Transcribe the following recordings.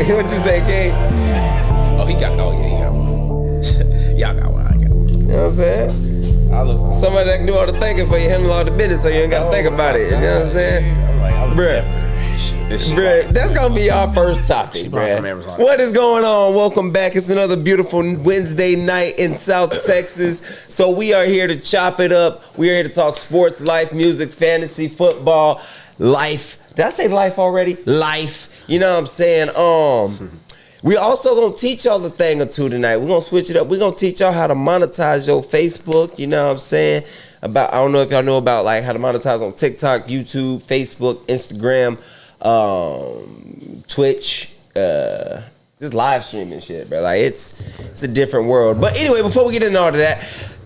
What you say, King? Oh, he got one. Y'all got one. I got one. You know what I'm saying? I look. Somebody that can do all the thinking for you, handle all the business, so you ain't gotta think about it. You know what I'm saying? I'm like, I would Bruh. never. Bruh, that's gonna be our first topic, bruh. What is going on? Welcome back. It's another beautiful Wednesday night in South Texas. So we are here to chop it up. We are here to talk sports, life, music, fantasy, football, life. Did I say life already? Life. You know what I'm saying? We also gonna teach y'all a thing or two tonight. We're gonna switch it up. We're gonna teach y'all how to monetize your Facebook. You know what I'm saying? I don't know if y'all know about like how to monetize on TikTok, YouTube, Facebook, Instagram, Twitch, just live streaming shit, bro. Like it's a different world. But anyway, before we get into all of that,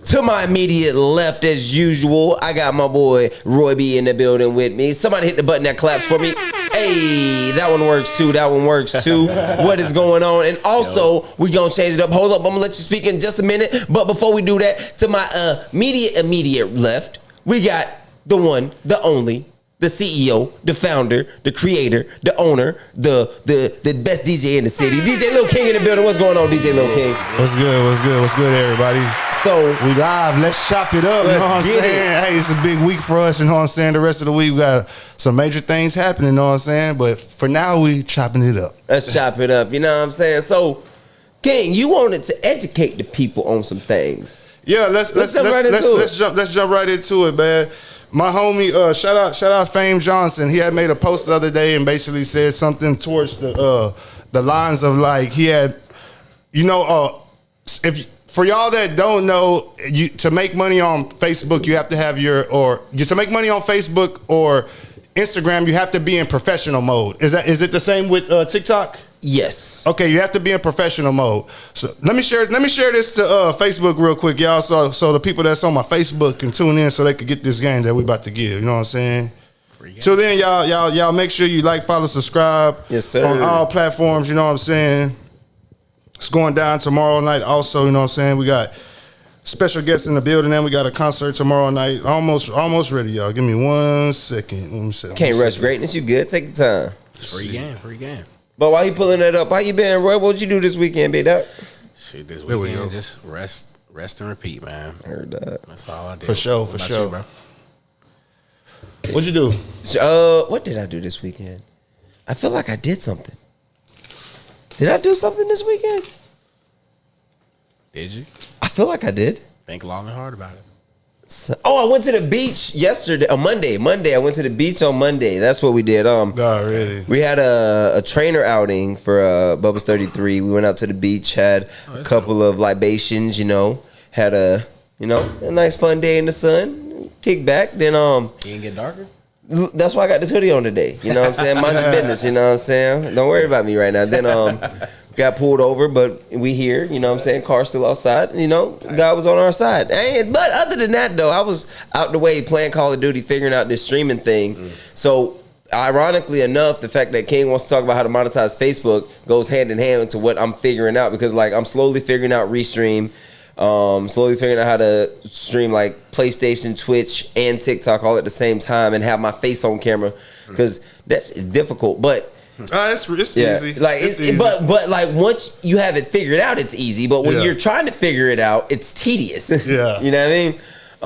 to my immediate left, as usual, I got my boy Roy B in the building with me. Somebody hit the button that claps for me. Hey, that one works too. That one works too. What is going on? And also, we gonna change it up. Hold up, I'm gonna let you speak in just a minute. But before we do that, to my immediate left, we got the one, the only, the CEO, the founder, the creator, the owner, the best DJ in the city. DJ Lil King in the building. What's going on, DJ Lil King? What's good? What's good? What's good, everybody? So we live. Let's chop it up. You know what I'm saying? Hey, it's a big week for us. You know what I'm saying? The rest of the week we got some major things happening. You know what I'm saying? But for now, we chopping it up. Let's chop it up. You know what I'm saying? So, King, you wanted to educate the people on some things. Yeah, let's jump right into it, man. My homie, shout out Fame Johnson. He had made a post the other day and basically said something towards the lines of like he had, if for y'all that don't know, to make money on Facebook, you have to have to make money on Facebook or Instagram, you have to be in professional mode. Is it the same with TikTok? Yes. Okay, you have to be in professional mode. So let me share this to Facebook real quick, y'all. So the people that's on my Facebook can tune in so they could get this game that we about to give. You know what I'm saying? So then y'all make sure you like, follow, subscribe. Yes, sir. On all platforms. You know what I'm saying? It's going down tomorrow night. Also, you know what I'm saying? We got special guests in the building, and we got a concert tomorrow night. Almost ready, y'all. Give me 1 second. Let me see. Can't rush greatness. You good? Take your time. Free game. But while you pulling that up, how you been, Roy? What'd you do this weekend, big dog? Shit, this weekend just rest and repeat, man. I heard that. That's all I did. For sure. You, bro? What'd you do? What did I do this weekend? I feel like I did something. Did I do something this weekend? Did you? I feel like I did. Think long and hard about it. I went to the beach yesterday. Monday. I went to the beach on Monday. That's what we did. Really? We had a trainer outing for Bubba's 33. We went out to the beach, had a couple of libations. Had a nice fun day in the sun. Kick back. Then You didn't get darker? That's why I got this hoodie on today. You know what I'm saying? Mind your business. You know what I'm saying? Don't worry about me right now. Then got pulled over, but we here. You know what I'm saying? Car still outside. God was on our side. But other than that, though, I was out the way playing Call of Duty, figuring out this streaming thing. So, ironically enough, the fact that King wants to talk about how to monetize Facebook goes hand in hand to what I'm figuring out, because like I'm slowly figuring out Restream. Slowly figuring out how to stream like PlayStation, Twitch, and TikTok all at the same time and have my face on camera, because that's difficult. But it's easy. Like it's easy. But like once you have it figured out, it's easy. But when you're trying to figure it out, it's tedious. Yeah. You know what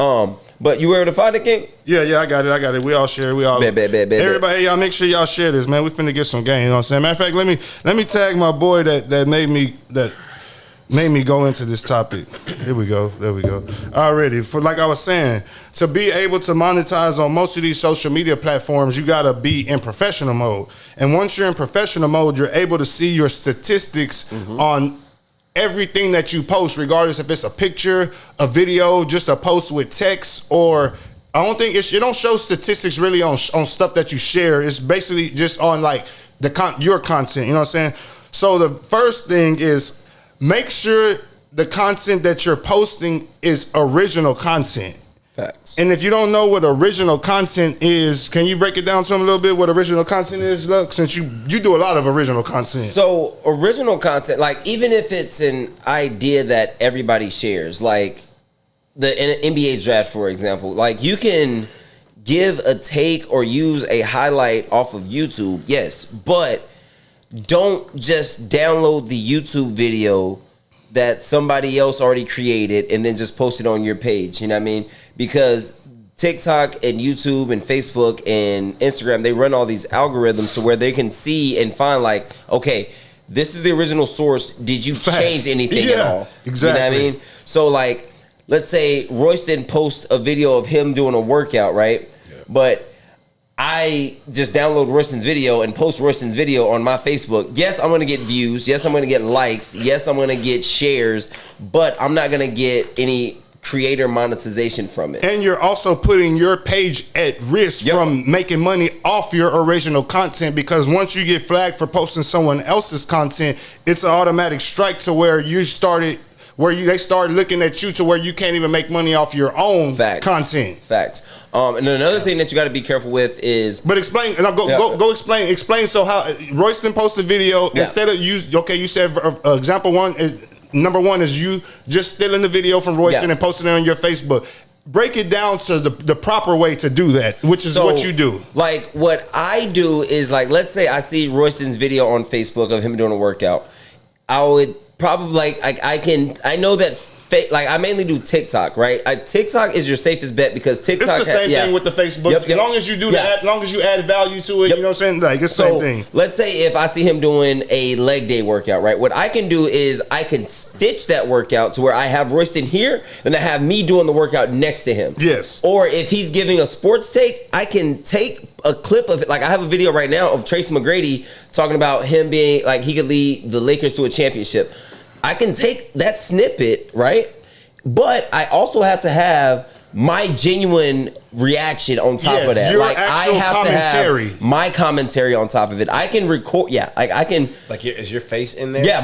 I mean? But you were able to find it, King? Yeah, I got it. We all share. We all. Everybody, y'all make sure y'all share this, man. We finna get some game. You know what I'm saying? Matter of fact, let me tag my boy that made me go into this topic. Here we go. There we go. Already, for like I was saying, to be able to monetize on most of these social media platforms, you gotta be in professional mode. And once you're in professional mode, you're able to see your statistics on everything that you post, regardless if it's a picture, a video, just a post with text, or I don't think you don't show statistics really on stuff that you share. It's basically just on like your content. You know what I'm saying? So the first thing is, make sure the content that you're posting is original content. Facts. And if you don't know what original content is, can you break it down to them a little bit, what original content is? Look, since you do a lot of original content. So original content, like even if it's an idea that everybody shares, like the NBA draft, for example, like you can give a take or use a highlight off of YouTube, yes, but don't just download the YouTube video that somebody else already created and then just post it on your page. You know what I mean? Because TikTok and YouTube and Facebook and Instagram, they run all these algorithms to where they can see and find like, okay, this is the original source. Did you change anything at all? Exactly. You know what I mean? So like, let's say Royston posts a video of him doing a workout, right? Yeah. But I just download Royston's video and post Royston's video on my Facebook. Yes, I'm going to get views. Yes, I'm going to get likes. Yes, I'm going to get shares. But I'm not going to get any creator monetization from it. And you're also putting your page at risk from making money off your original content, because once you get flagged for posting someone else's content, it's an automatic strike to where you started, they start looking at you to where you can't even make money off your own content. Facts. And another thing that you got to be careful with is, but explain, and I'll go explain. So how Royston posted video instead of you said example one is, number one is you just stealing the video from Royston and posting it on your Facebook. Break it down to the proper way to do that, which is what you do. Like what I do is, like, let's say I see Royston's video on Facebook of him doing a workout. I would probably I know that I mainly do TikTok, right? TikTok is your safest bet because TikTok. It's the same thing with the Facebook. Yep. As long as you do that, as long as you add value to it, you know what I'm saying? Like, it's the same thing. Let's say if I see him doing a leg day workout, right? What I can do is I can stitch that workout to where I have Royston here, and I have me doing the workout next to him. Yes. Or if he's giving a sports take, I can take a clip of it. Like, I have a video right now of Tracy McGrady talking about him being like he could lead the Lakers to a championship. I can take that snippet, right? But I also have to have my genuine reaction on top of that. Your like, I have commentary. to have my commentary on top of it. I can record. Yeah, I can. Like, is your face in there? Yeah,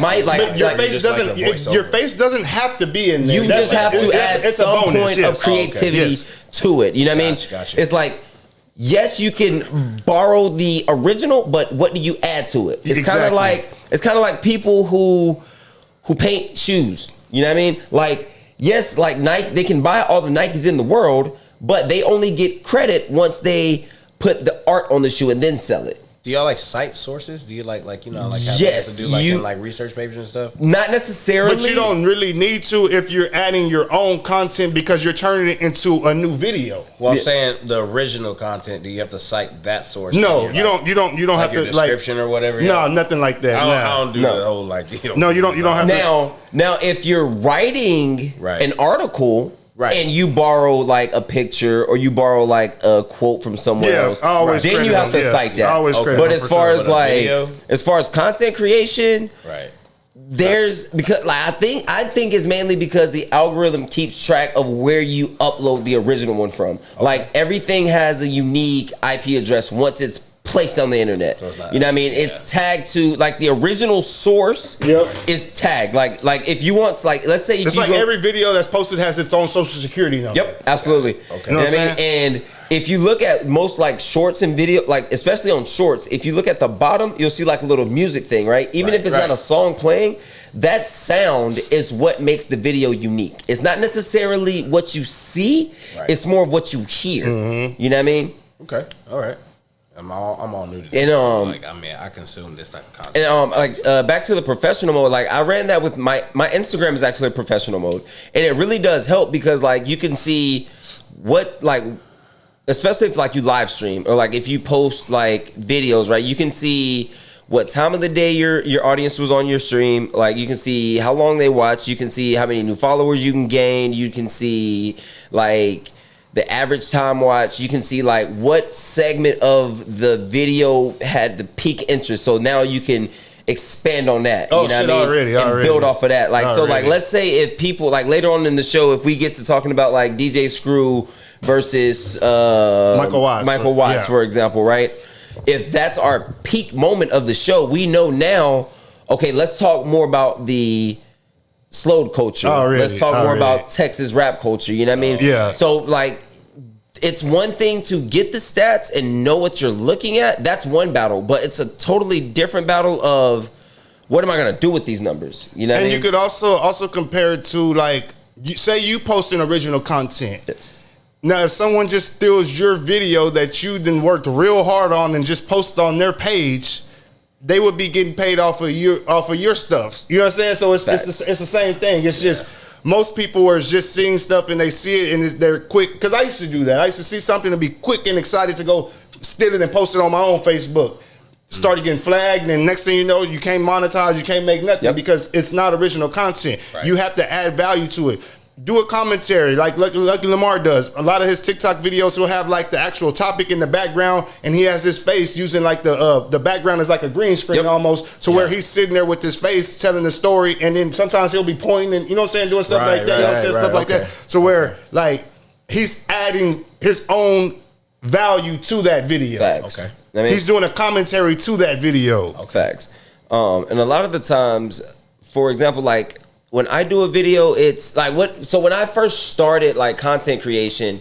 your face doesn't. Your face doesn't have to be in there. You just have to add some point of creativity to it. You know what I mean? Gotcha. It's like, yes, you can borrow the original, but what do you add to it? It's kind of like people who paint shoes. You know what I mean? Like, yes, like Nike, they can buy all the Nikes in the world, but they only get credit once they put the art on the shoe and then sell it. Do y'all like cite sources? Do you like have yes, to do in like research papers and stuff? Not necessarily. But you don't really need to if you're adding your own content because you're turning it into a new video. Well, I'm saying the original content. Do you have to cite that source? No, you don't have to description or whatever. No, nothing like that. I don't do the whole like. No, you don't have to. Now, if you're writing an article. Right. And you borrow like a picture or you borrow like a quote from somewhere else, then you have to cite that. But as far as as far as content creation, because like I think it's mainly because the algorithm keeps track of where you upload the original one from. Okay. Like, everything has a unique IP address once it's placed on the internet. So you know what I mean? Yeah. It's tagged to, like, the original source is tagged. Like if you want, like, let's say it's like every video that's posted has its own social security number. Yep, absolutely. Okay. You know what I mean? And if you look at most like shorts and video, like especially on shorts, if you look at the bottom, you'll see like a little music thing, right? Even if it's not a song playing, that sound is what makes the video unique. It's not necessarily what you see, it's more of what you hear. Mm-hmm. You know what I mean? Okay. All right. I'm all new to this. And I consume this type of content. And back to the professional mode. Like, I ran that with my Instagram is actually a professional mode, and it really does help because like you can see what, like, especially if like you live stream or like if you post like videos, right? You can see what time of the day your audience was on your stream. Like, you can see how long they watch. You can see how many new followers you can gain. You can see like the average time watch. You can see like what segment of the video had the peak interest. So now you can expand on that. You know what I mean? And build off of that. Like, so like, let's say if people like later on in the show, if we get to talking about like DJ Screw versus Michael Watts, for example, right? If that's our peak moment of the show, we know now, okay, let's talk more about the slowed culture. Let's talk more about Texas rap culture. You know what I mean? Yeah. So like, it's one thing to get the stats and know what you're looking at. That's one battle, but it's a totally different battle of what am I gonna do with these numbers? You know what I mean? You could also compare it to like, say you post an original content. Yes. Now, if someone just steals your video that you then worked real hard on and just post on their page, they would be getting paid off of your stuff. You know what I'm saying? So it's the same thing. It's just most people are just seeing stuff and they see it and they're quick. Because I used to do that. I used to see something and be quick and excited to go steal it and post it on my own Facebook. Started getting flagged, and next thing you know, you can't monetize, you can't make nothing because it's not original content. Right. You have to add value to it. Do a commentary like Lucky Lamar does. A lot of his TikTok videos, he'll have like the actual topic in the background, and he has his face using like the background is like a green screen almost, to where he's sitting there with his face telling the story, and then sometimes he'll be pointing and, you know what I'm saying, doing stuff like that, stuff like that. So where like he's adding his own value to that video. Facts. Okay. I mean, he's doing a commentary to that video. Facts. And a lot of the times, for example, like when I do a video, it's like so when I first started like content creation,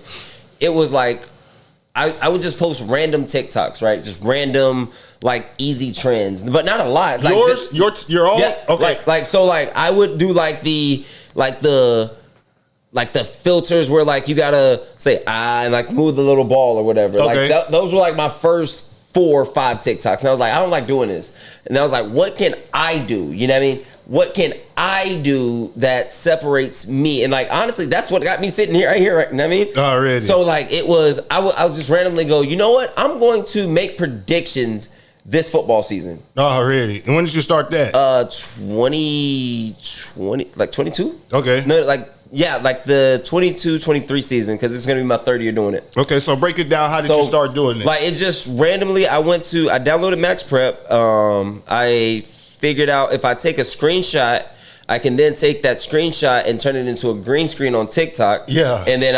it was like I would just post random TikToks, right? Just random like easy trends, but not a lot. Like your own? Yeah. Okay. Like so like I would do like the filters where like you gotta say and like move the little ball or whatever. Okay. Like those were like my first 4 or 5 TikToks, and I was like, I don't like doing this. And I was like, what can I do? You know what I mean? What can I do that separates me? And like honestly, that's what got me sitting here right here. Right? You know what I mean? Already. So like it was, I was just randomly go, you know what? I'm going to make predictions this football season. Already. And when did you start that? 2020, like 22. Okay. No, like. Yeah, like the 22-23 season, because it's going to be my 3rd year doing it. Okay, so break it down. How did you start doing it? Like, it just randomly, I downloaded Max Prep. I figured out if I take a screenshot, I can then take that screenshot and turn it into a green screen on TikTok. Yeah. And then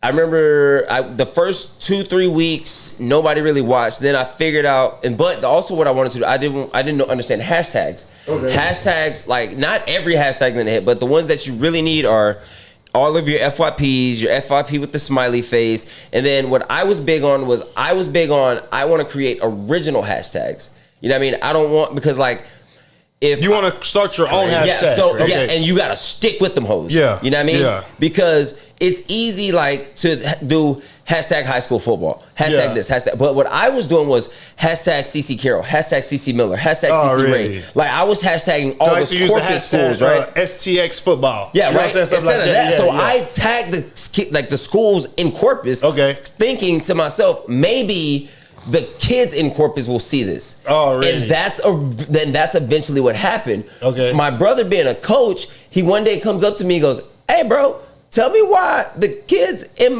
I remember the first 2-3 weeks, nobody really watched. Then I figured out, but also what I wanted to do, I didn't understand hashtags. Okay. Hashtags, like not every hashtag in the hit, but the ones that you really need are all of your FYPs, your FYP with the smiley face. And then what I was big on I want to create original hashtags. You know what I mean? I don't want, because like, if you want to start your own hashtag, and you got to stick with them hoes. Yeah, you know what I mean? Yeah. Because it's easy, like to do hashtag high school football, hashtag this, hashtag. But what I was doing was hashtag CC Carroll, hashtag CC Miller, hashtag CC Ray. Like I was hashtagging all the corporate schools, right? STX football. Yeah, right. Instead of that, so I tagged the schools in Corpus. Okay, thinking to myself, maybe the kids in Corpus will see this. Oh, really? And that's eventually what happened. Okay. My brother being a coach, he one day comes up to me and goes, "Hey, bro, tell me why the kids on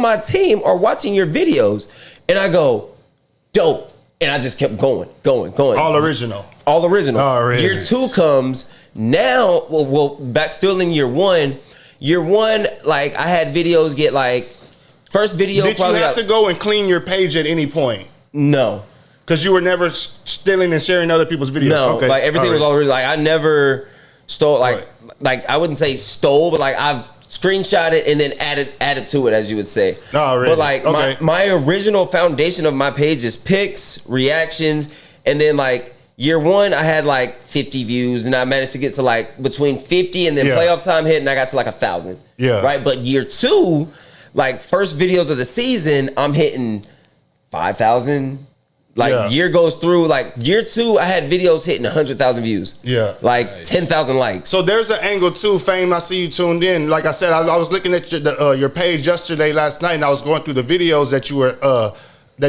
my team are watching your videos." And I go, "Dope." And I just kept going. All original. Already. Year 2 comes. Now, well, back still in year 1. Year 1, like I had videos get like, first video. Did you have to go and clean your page at any point? No. Because you were never stealing and sharing other people's videos? No, okay. Like everything was all original. Like I never stole, like I wouldn't say stole, but like I've screenshot it and then added to it, as you would say. Oh, really? But like my original foundation of my page is pics, reactions, and then like year 1 I had like 50 views, and I managed to get to like between 50, and then playoff time hit and I got to like 1,000. Yeah. Right. But year 2, like first videos of the season, I'm hitting 5,000. Like year goes through, like year 2, I had videos hitting 100,000 views. Yeah, like 10,000 likes. So there's an angle too, Fame. I see you tuned in. Like I said, I was looking at your page last night, and I was going through the videos that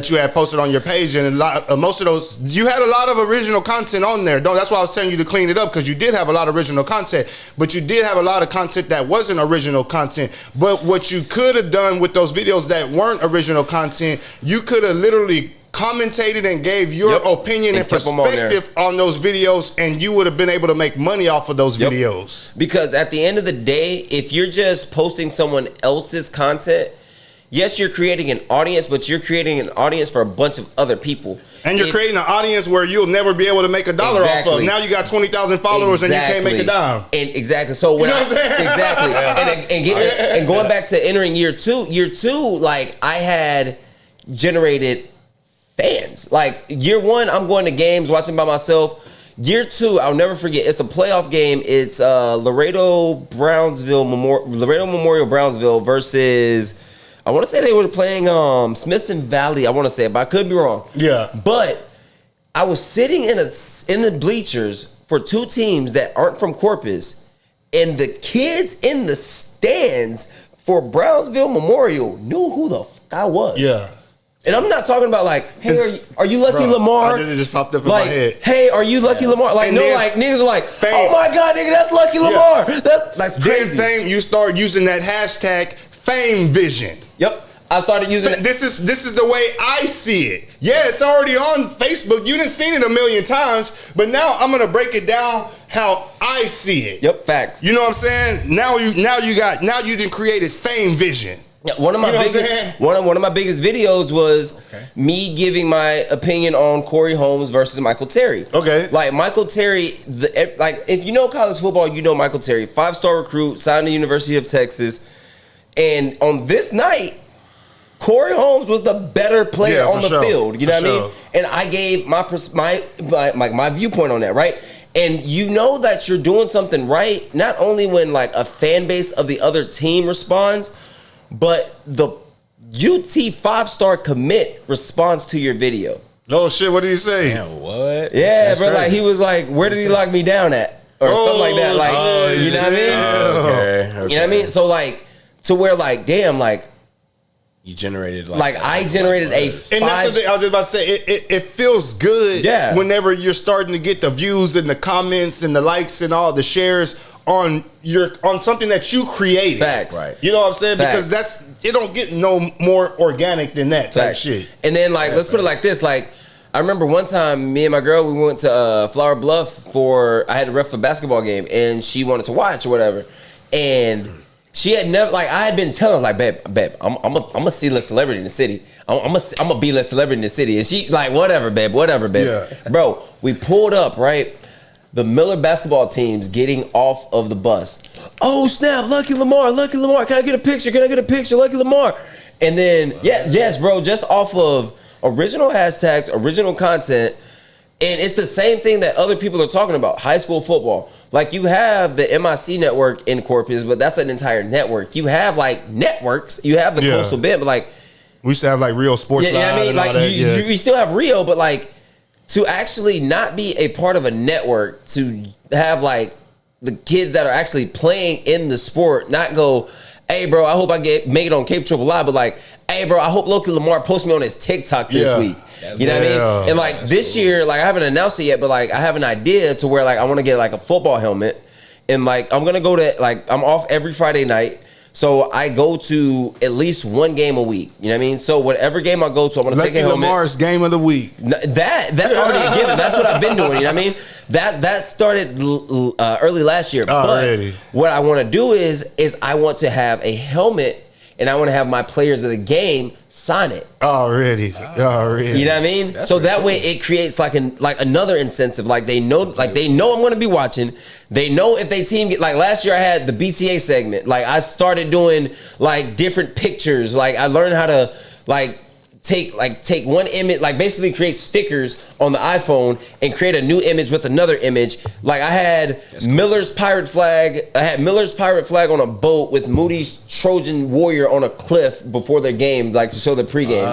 you had posted on your page, and most of those, you had a lot of original content on there. That's why I was telling you to clean it up, because you did have a lot of original content, but you did have a lot of content that wasn't original content. But what you could have done with those videos that weren't original content, you could have literally commentated and gave your opinion and perspective on those videos, and you would have been able to make money off of those videos. Because at the end of the day, if you're just posting someone else's content, yes, you're creating an audience, but you're creating an audience for a bunch of other people. And you're creating an audience where you'll never be able to make $1 off of. Now you got 20,000 followers and you can't make a dime. And exactly. So when and going back to entering year 2, like I had generated fans. Like year 1, I'm going to games, watching by myself. Year 2, I'll never forget. It's a playoff game. It's Laredo Memorial Brownsville versus, I want to say they were playing Smithson Valley. I want to say it, but I could be wrong. Yeah. But I was sitting in the bleachers for two teams that aren't from Corpus, and the kids in the stands for Brownsville Memorial knew who the fuck I was. Yeah. And I'm not talking about like, hey, are you Lucky Lamar? It just popped up in like, my head. Hey, are you Lucky Lamar? Like, no, like niggas are like, oh my God, nigga, that's Lucky Lamar. That's crazy. Then you start using that hashtag Fame Vision. Yep. I started using it. This is the way I see it. Yeah, it's already on Facebook. You done seen it a million times, but now I'm gonna break it down how I see it. Yep, facts. You know what I'm saying? Now you done created Fame Vision. Yeah, one of my biggest videos was me giving my opinion on Corey Holmes versus Michael Terry. Okay. Like Michael Terry, if you know college football, you know Michael Terry, 5-star recruit, signed to the University of Texas. And on this night, Corey Holmes was the better player on the field. You know what I mean? And I gave my viewpoint on that, right? And you know that you're doing something right, not only when like a fan base of the other team responds, but the UT 5-star commit responds to your video. Oh shit, what did he say? Damn, what? Yeah, that's bro, like he was like, where did he lock me down at? Or something like that. Like, you know what I mean? Okay. You know what I mean? So like, to where like, damn, like, you generated like I generated a 5. And that's the thing I was just about to say. It feels good whenever you're starting to get the views and the comments and the likes and all the shares on something that you created. Facts. Right. You know what I'm saying? Facts. Because it don't get no more organic than that type shit. And then like let's put it like this, like I remember one time me and my girl, we went to Flower Bluff I had to ref a basketball game and she wanted to watch or whatever. And she had never, like, I had been telling her, like, babe, I'm a C-list celebrity in the city. I'm a B-list celebrity in the city. And she, like, whatever, babe. Yeah. Bro, we pulled up, right? The Miller basketball team's getting off of the bus. Oh, snap, Lucky Lamar. Can I get a picture? Lucky Lamar. And then, yes, bro, just off of original hashtags, original content. And it's the same thing that other people are talking about, high school football. Like you have the MIC network in Corpus, but that's an entire network. You have like networks, you have the Coastal Bend, but like we used to have like Real Sports. You know what I mean? Like you still have Rio, but like to actually not be a part of a network, to have like the kids that are actually playing in the sport, not go, hey bro, I hope I make it on Cape Triple I, but like, hey bro, I hope Lucky Lamar posts me on his TikTok this week. You know what I mean? And like this year, like I haven't announced it yet, but like I have an idea to where like I want to get like a football helmet, and like I'm gonna go to like I'm off every Friday night, so I go to at least one game a week. You know what I mean? So whatever game I go to, I'm gonna take a helmet. Lamar's game of the week. That's already a given. That's what I've been doing. You know what I mean? That started early last year. Already. But what I want to do is I want to have a helmet, and I want to have my players of the game sign it. Already. You know what I mean? So that way it creates like another incentive. Like they know I'm going to be watching. They know if they team get, like last year I had the BTA segment. Like I started doing like different pictures. Like I learned how to like take one image, like basically create stickers on the iPhone and create a new image with another image. Like I had Miller's pirate flag. I had Miller's pirate flag on a boat with Moody's Trojan warrior on a cliff before their game, like to show the pregame.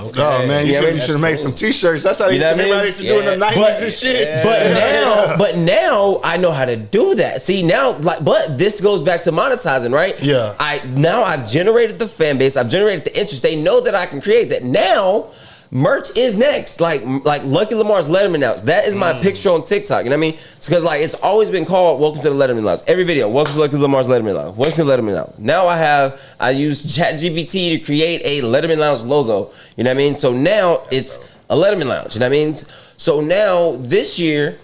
Okay. Oh man, you should have made some T-shirts. That's how everybody used to do in the 90s and shit. But now I know how to do that. See now, but this goes back to monetizing, right? Yeah. I've generated the fan base. I've generated the interest. They know that I can create that. Now, merch is next. Like Lucky Lamar's Letterman Lounge. That is my picture on TikTok. You know what I mean? Because like it's always been called "Welcome to the Letterman Lounge." Every video, "Welcome to Lucky Lamar's Letterman Lounge." Welcome to Letterman Lounge. Now I use ChatGPT to create a Letterman Lounge logo. You know what I mean? So now it's a Letterman Lounge. You know what I mean? So now this year,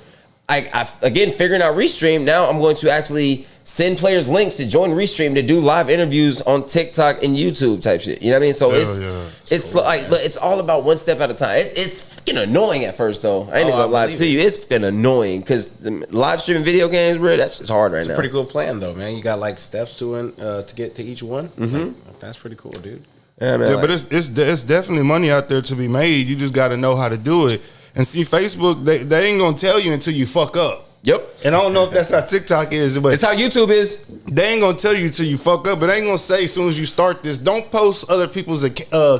I again figuring out Restream. Now I'm going to actually send players links to join Restream to do live interviews on TikTok and YouTube type shit. You know what I mean? So it's cool, like, but it's all about one step at a time. It's fucking annoying at first though. I ain't gonna lie to you. It's fucking annoying because live streaming video games, bro, it's hard right now. It's a pretty good plan though, man. You got like steps to get to each one. Like, that's pretty cool, dude. Yeah, man. Yeah, but it's definitely money out there to be made. You just got to know how to do it. And see, Facebook, they ain't gonna tell you until you fuck up. Yep. And I don't know if that's how TikTok is, but it's how YouTube is. They ain't gonna tell you till you fuck up, but they ain't gonna say as soon as you start this, don't post other people's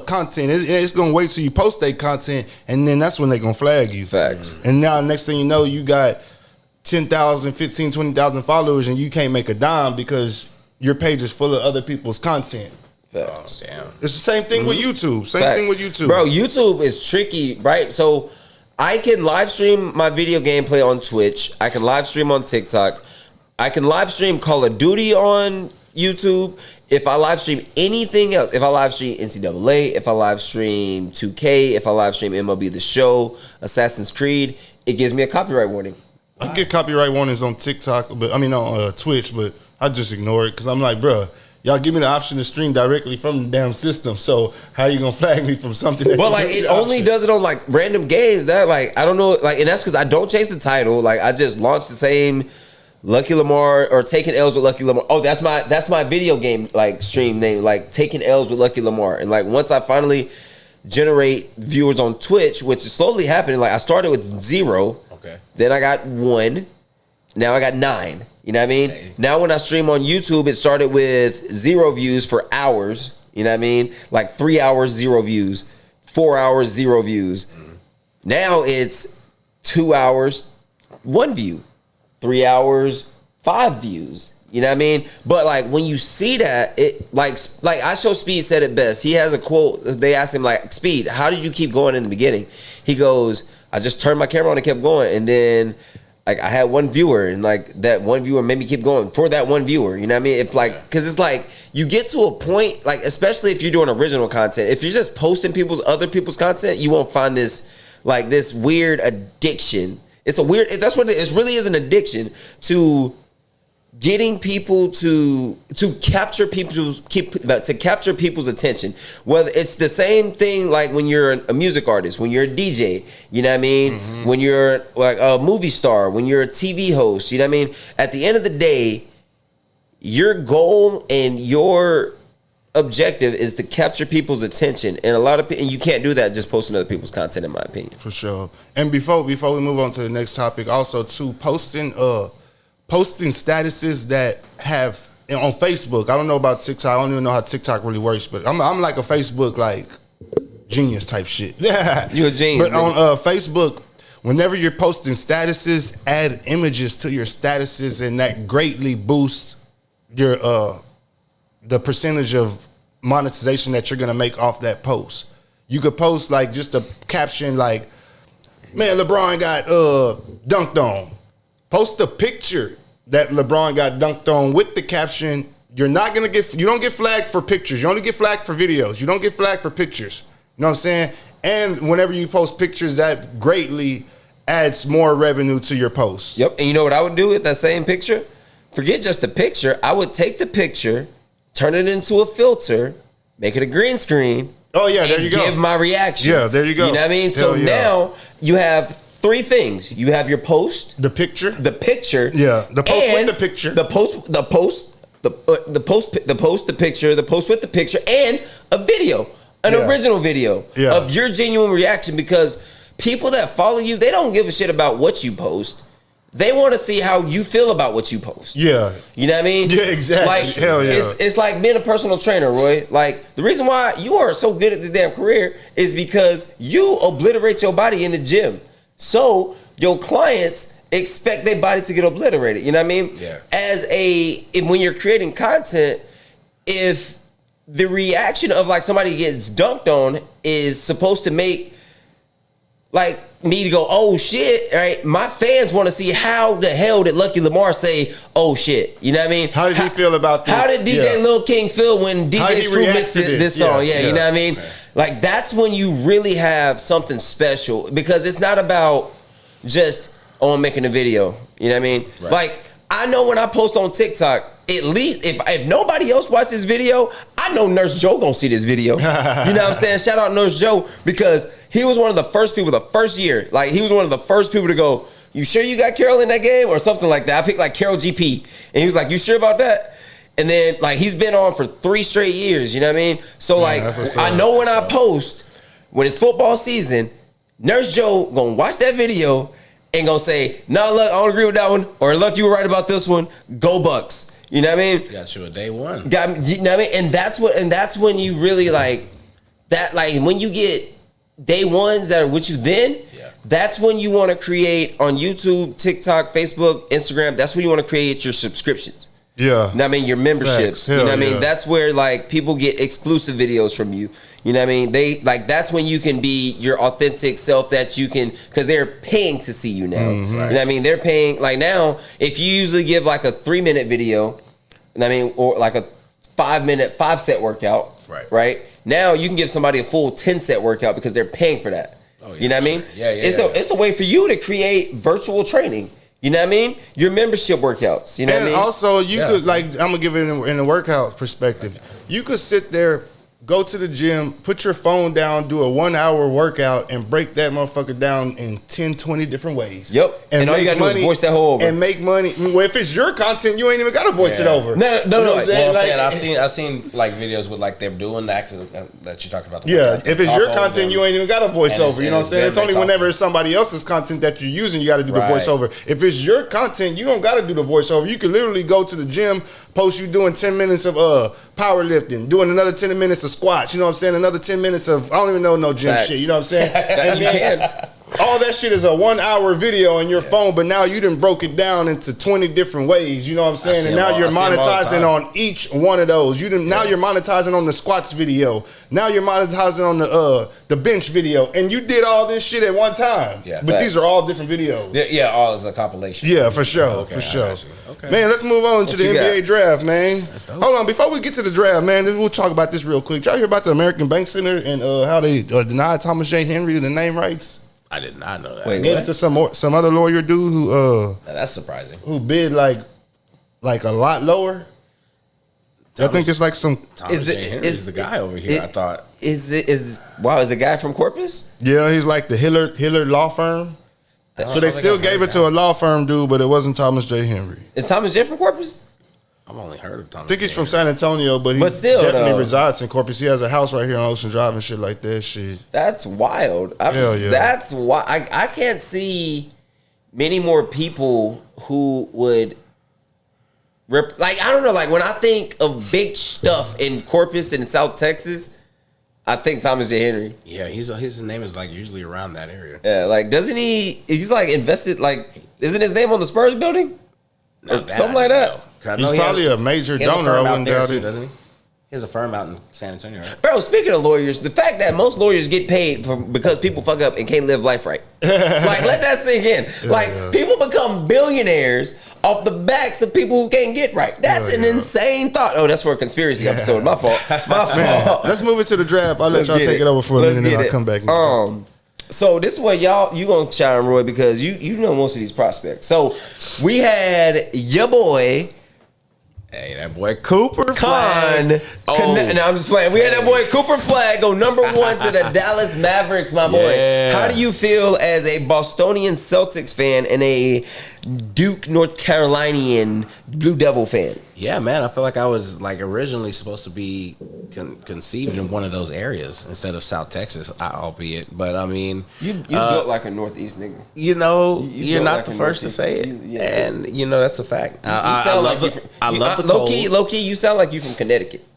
content. It's gonna wait till you post their content, and then that's when they gonna flag you. Facts. And now next thing you know, you got 10,000, 15, 20,000 followers, and you can't make a dime because your page is full of other people's content. Facts. Oh, damn. It's the same thing with YouTube. Same thing with YouTube. Bro, YouTube is tricky, right? So I can live stream my video gameplay on Twitch. I can live stream on TikTok. I can live stream Call of Duty on YouTube. If I live stream anything else, if I live stream NCAA, if I live stream 2K, if I live stream MLB The Show, Assassin's Creed, it gives me a copyright warning. I get copyright warnings on TikTok, but I mean on Twitch, but I just ignore it because I'm like, bro, y'all give me the option to stream directly from the damn system. So how you gonna flag me from something? That well, like it only does it on like random games. That like I don't know, like, and that's because I don't change the title. Like I just launched the same Lucky Lamar or Taking L's with Lucky Lamar. Oh, that's my video game like stream name, like Taking L's with Lucky Lamar. And like once I finally generate viewers on Twitch, which is slowly happening. Like I started with 0. Okay. Then I got 1. Now I got 9. You know what I mean? Hey. Now when I stream on YouTube, it started with 0 views for hours. You know what I mean? Like 3 hours, 0 views. 4 hours, 0 views. Now it's 2 hours, 1 view. 3 hours, 5 views. You know what I mean? But like when you see that, it like I Show Speed said it best. He has a quote. They asked him like, Speed, how did you keep going in the beginning? He goes, I just turned my camera on and kept going, and then like I had 1 viewer, and like that 1 viewer made me keep going for that 1 viewer. You know what I mean? It's like, because it's like you get to a point, like especially if you're doing original content, if you're just posting other people's content, you won't find this like this weird addiction. It's a weird. That's what it is. Really is an addiction to getting people to capture people's attention. Whether it's the same thing like when you're a music artist, when you're a DJ, you know what I mean? Mm-hmm. When you're like a movie star, when you're a TV host, you know what I mean? At the end of the day, your goal and your objective is to capture people's attention, and a lot of people, and you can't do that just posting other people's content, in my opinion. For sure. And before we move on to the next topic, also too, posting statuses that have on Facebook. I don't know about TikTok. I don't even know how TikTok really works, but I'm like a Facebook like genius type shit. Yeah, you're a genius. But on Facebook, whenever you're posting statuses, add images to your statuses, and that greatly boosts your the percentage of monetization that you're gonna make off that post. You could post like just a caption like, "Man, LeBron got dunked on." Post a picture that LeBron got dunked on with the caption. You don't get flagged for pictures. You only get flagged for videos. You don't get flagged for pictures. You know what I'm saying? And whenever you post pictures, that greatly adds more revenue to your post. Yep. And you know what I would do with that same picture? Forget just the picture. I would take the picture, turn it into a filter, make it a green screen. Oh yeah, there you go. Give my reaction. Yeah, there you go. You know what I mean? Hell so now you have 3 things. You have your post, the picture, yeah, the post with the picture, the post, the picture, the post with the picture, and a video, original video of your genuine reaction. Because people that follow you, they don't give a shit about what you post. They want to see how you feel about what you post. Yeah. You know what I mean? Yeah, exactly. Like, hell yeah. It's like being a personal trainer, Roy. Like, the reason why you are so good at this damn career is because you obliterate your body in the gym. So your clients expect their body to get obliterated. You know what I mean? Yeah. When you're creating content, if the reaction of like somebody gets dunked on is supposed to make like me to go, oh shit, right? My fans want to see how the hell did Lucky Lamar say, oh shit. You know what I mean? How did he feel about this? How did DJ Lil King feel when DJ Screw mixed this song? Yeah, you know what I mean? Like that's when you really have something special, because it's not about just, I'm making a video. You know what I mean? Right. Like I know when I post on TikTok, at least if nobody else watches this video, I know Nurse Joe gonna see this video. You know what I'm saying? Shout out Nurse Joe, because he was one of the first people, the first year. Like he was one of the first people to go, you sure you got Carol in that game? Or something like that. I picked like Carol GP. And he was like, you sure about that? And then like he's been on for 3 straight years, you know what I mean? So like I know when I post, when it's football season, Nurse Joe gonna watch that video and gonna say, no, look, I don't agree with that one, or look, you were right about this one. Go Bucks. You know what I mean? Got you a day one. You know what I mean? And that's when you really like that. Like when you get day ones that are with you, then that's when you want to create on YouTube, TikTok, Facebook, Instagram. That's when you want to create your subscriptions. Yeah, you know what I mean, your memberships. You know what I mean? That's where like people get exclusive videos from you. You know what I mean? They like that's when you can be your authentic self that you can, because they're paying to see you now. Mm-hmm. You know what I mean? They're paying like now. If you usually give like a 3-minute video, I mean, or like a 5-minute 5-set workout, right? Now you can give somebody a full 10-set workout because they're paying for that. Oh, yeah, you know what I mean? Yeah. It's a way for you to create virtual training. You know what I mean? Your membership workouts. You know what I mean? And also, you could, like, I'm going to give it in the workout perspective. You could sit there, go to the gym, put your phone down, do a 1-hour workout, and break that motherfucker down in 10, 20 different ways. Yep. And all you got to do is voice that whole over. And make money. Well, if it's your content, you ain't even got to voice it over. No. You know what I'm saying? Like, I've seen like videos with like them doing the accident that you talked about. If it's your content, you ain't even got to voice over. You know what I'm saying? It's only whenever it's somebody else's content that you're using, you got to do the voiceover. If it's your content, you don't got to do the voiceover. You can literally go to the gym, post you doing 10 minutes of powerlifting, doing another 10 minutes of squats, you know what I'm saying? Another 10 minutes of, I don't even know no gym shit, you know what I'm saying? And you can. All that shit is a 1-hour video on your phone, but now you done broke it down into 20 different ways, you know what I'm saying? And now you're monetizing on each one of those. Now you're monetizing on the squats video. Now you're monetizing on the bench video. And you did all this shit at one time. Yeah, but these are all different videos. Yeah, all is a compilation. Yeah, for sure. For sure. Okay. Man, let's move on to the NBA draft, man. Hold on, before we get to the draft, man, we'll talk about this real quick. Y'all hear about the American Bank Center and how they denied Thomas J. Henry the name rights? I did not know that. Wait, gave it to some other lawyer dude who that's surprising. Who bid like a lot lower. I think it's like some. Thomas J. Henry's the guy over here. I thought is the guy from Corpus? Yeah, he's like the Hillard law firm. So they still gave it to a law firm dude, but it wasn't Thomas J. Henry. Is Thomas J. from Corpus? I've only heard of Thomas. I think he's from San Antonio, but still definitely resides in Corpus. He has a house right here on Ocean Drive and shit like that. Shit. That's wild. Hell yeah. That's why I can't see many more people who would like, I don't know, like when I think of big stuff in Corpus and in South Texas, I think Thomas J. Henry. Yeah, his name is like usually around that area. Yeah, like he's like invested, like, isn't his name on the Spurs building? Something like that. He's probably a major donor. I wouldn't doubt it. Doesn't he? He has a firm out in San Antonio, right? Bro, speaking of lawyers, the fact that most lawyers get paid because people fuck up and can't live life right. Like, let that sink in. People become billionaires off the backs of people who can't get right. That's an insane thought. Oh, that's for a conspiracy episode. My fault. Let's move it to the draft. I'll let y'all take it over for a minute and then I'll come back. So this is what you gonna chime, Roy, because you know most of these prospects. So we had your boy. Hey, that boy Cooper Flag. No, I'm just playing. We had that boy Cooper Flag go number 1 to the Dallas Mavericks, my boy. Yeah. How do you feel as a Bostonian Celtics fan and a Duke, North Carolinian Blue Devil fan? Yeah, man, I feel like I was like originally supposed to be conceived in one of those areas instead of South Texas, albeit. But I mean, you built like a Northeast nigga. You know, you're not like the first to say it, and you know that's a fact. I love the low key. You sound like you from Connecticut.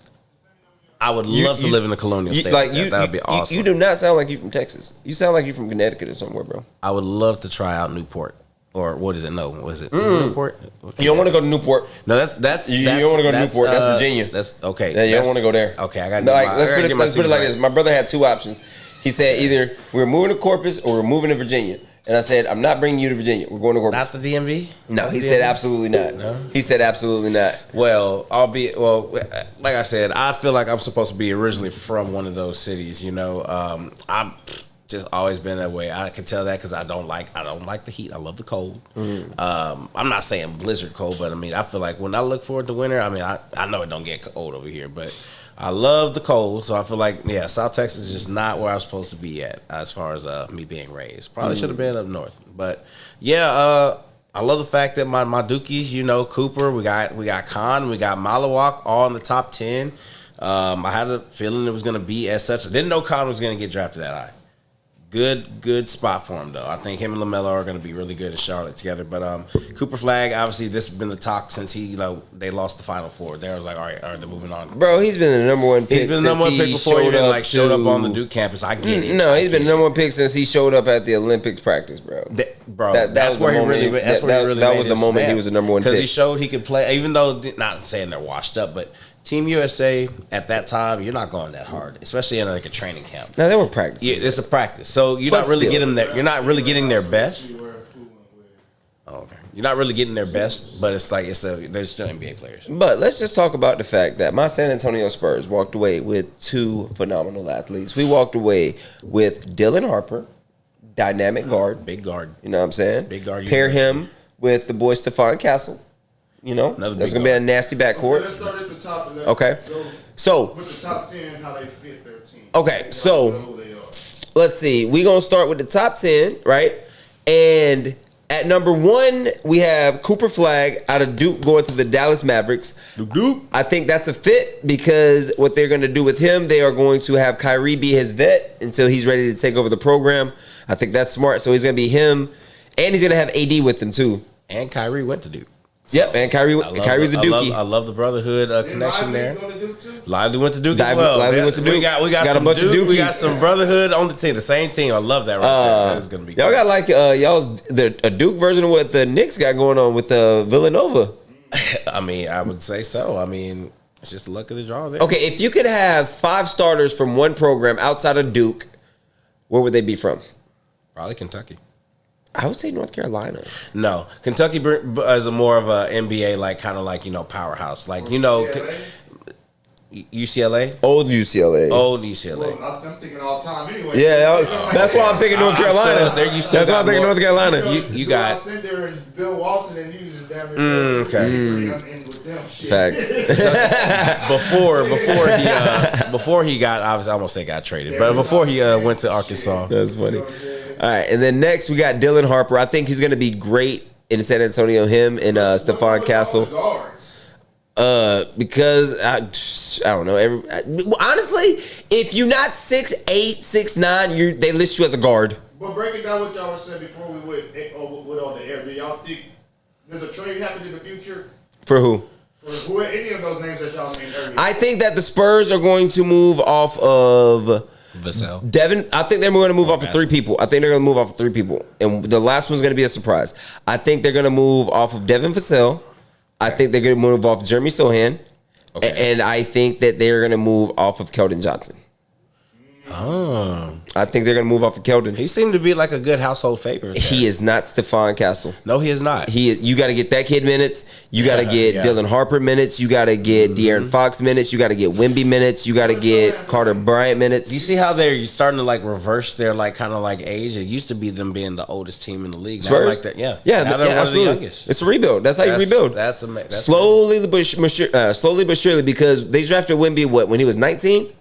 I would love to live in the colonial state. That would be awesome. You do not sound like you from Texas. You sound like you from Connecticut or somewhere, bro. I would love to try out Newport. Or what is it? No, was it? Is it Newport? You don't want to go to Newport. No, that's you don't want to go to Newport. That's Virginia. That's okay. Yeah, you don't want to go there. Okay, I got. Let's put it like this. My brother had 2 options. He said either we're moving to Corpus or we're moving to Virginia. And I said, I'm not bringing you to Virginia. We're going to Corpus. Not the DMV? No, he said absolutely not. No? He said absolutely not. Well, like I said, I feel like I'm supposed to be originally from one of those cities. You know, I've just always been that way. I can tell that because I don't like the heat. I love the cold. I'm not saying blizzard cold, but I mean, I feel like when I look forward to winter, I mean, I know it don't get cold over here, but I love the cold. So I feel like, South Texas is just not where I was supposed to be at as far as me being raised. Probably should have been up north, but I love the fact that my Dukies, Cooper, we got Khan, we got Malawak, all in the top 10. I had a feeling it was going to be as such. I didn't know Khan was going to get drafted that high. Good spot for him though. I think him and LaMelo are going to be really good in Charlotte together. But Cooper Flag, obviously, this has been the talk since they lost the Final Four. They was like, all right, they're moving on. Bro, he's been the number one pick. He's been the number one pick before he even showed up on the Duke campus. I get it. No, he's been the number one pick since he showed up at the Olympics practice, bro. That's where he really. That was the moment he was the number one pick because he showed he could play. Even though not saying they're washed up, but Team USA at that time, you're not going that hard, especially in like a training camp. No, they were practicing. Yeah, it's a practice, so you're not really getting there. You're not really getting their best. Okay, you're not really getting their best, but it's like they're still NBA players. But let's just talk about the fact that my San Antonio Spurs walked away with two phenomenal athletes. We walked away with Dylan Harper, dynamic guard, big guard. You know what I'm saying? Big guard. Pair him with the boy Stephon Castle. You know, there's gonna be a nasty backcourt. Let's start at the top. And Okay, so with the top 10, how they fit their team. Okay, so let's see. We're gonna start with the top 10, right? And at number 1, we have Cooper Flag out of Duke going to the Dallas Mavericks. Duke. I think that's a fit because what they're gonna do with him, they are going to have Kyrie be his vet until he's ready to take over the program. I think that's smart. So he's gonna be him, and he's gonna have AD with him too. And Kyrie went to Duke. So, yep, and Kyrie's a Dookie. I love the brotherhood connection there. Lively went to Duke as well. Lively went to Duke. We got some a bunch Duke, of Dookies. We got some brotherhood on the team, the same team. I love that right there. It's gonna be. Y'all got like a Duke version of what the Knicks got going on with Villanova. I mean, I would say so. I mean, it's just the luck of the draw there. Okay, if you could have 5 starters from one program outside of Duke, where would they be from? Probably Kentucky. I would say North Carolina. No, Kentucky is a more of a NBA powerhouse. Like UCLA. Old UCLA. Well, I'm thinking all time anyway. Yeah, that's why I'm thinking North Carolina. That's why I'm thinking North Carolina. You got. I sit there and Bill Walton and you just damn Facts. Before he got, obviously I almost say got traded, but before he went to Arkansas. That's funny. All right, and then next we got Dylan Harper. I think he's going to be great in San Antonio. Him and Stephon Castle. Because I don't know. Honestly, if you're not 6'8", 6'9", they list you as a guard. But breaking down what y'all were saying before we went with all the air, do y'all think there's a trade happening in the future? For who? For any of those names that y'all named earlier. I think that the Spurs are going to move off of Vassell. Devin. I think they're going to move off of 3 people. And the last one's going to be a surprise. I think they're going to move off of Devin Vassell. I think they're going to move off Jeremy Sohan. Okay. And I think that they're going to move off of Keldon Johnson. Oh. I think they're going to move off of Keldon. He seemed to be like a good household favorite. He is not Stephon Castle. No, he is not. You got to get that kid minutes. You got to get Dylan Harper minutes. You got to get De'Aaron Fox minutes. You got to get Wemby minutes. You got to get Carter Bryant minutes. Do you see how they're starting to like reverse their like kind of like age? It used to be them being the oldest team in the league. Now Spurs? like that, yeah. Now they're one of the youngest. It's a rebuild. That's how you rebuild. That's amazing. Slowly but surely, because they drafted Wemby when he was 19.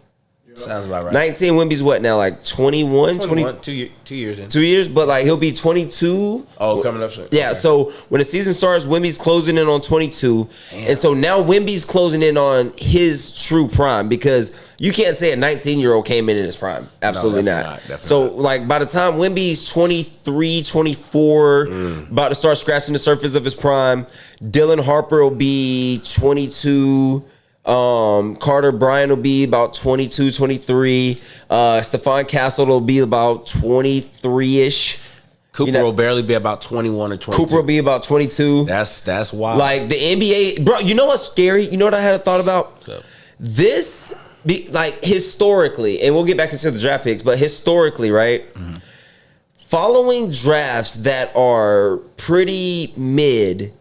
Sounds about right. 19. Wemby's what now? Like 21? 2 years in. 2 years, but like he'll be 22. Oh, coming up soon. Yeah, so when the season starts, Wemby's closing in on 22. Damn. And so now Wemby's closing in on his true prime because you can't say a 19-year-old came in his prime. Absolutely not. So like by the time Wemby's 23, 24, about to start scratching the surface of his prime, Dylan Harper will be 22. Carter Bryant will be about 22, 23. Stephon Castle will be about 23-ish. Cooper will barely be about 21 or 22. Cooper will be about 22. That's wild. Like the NBA, bro, you know what's scary? You know what I had a thought about? This, like historically, and we'll get back into the draft picks, but historically, right? Following drafts that are pretty mid,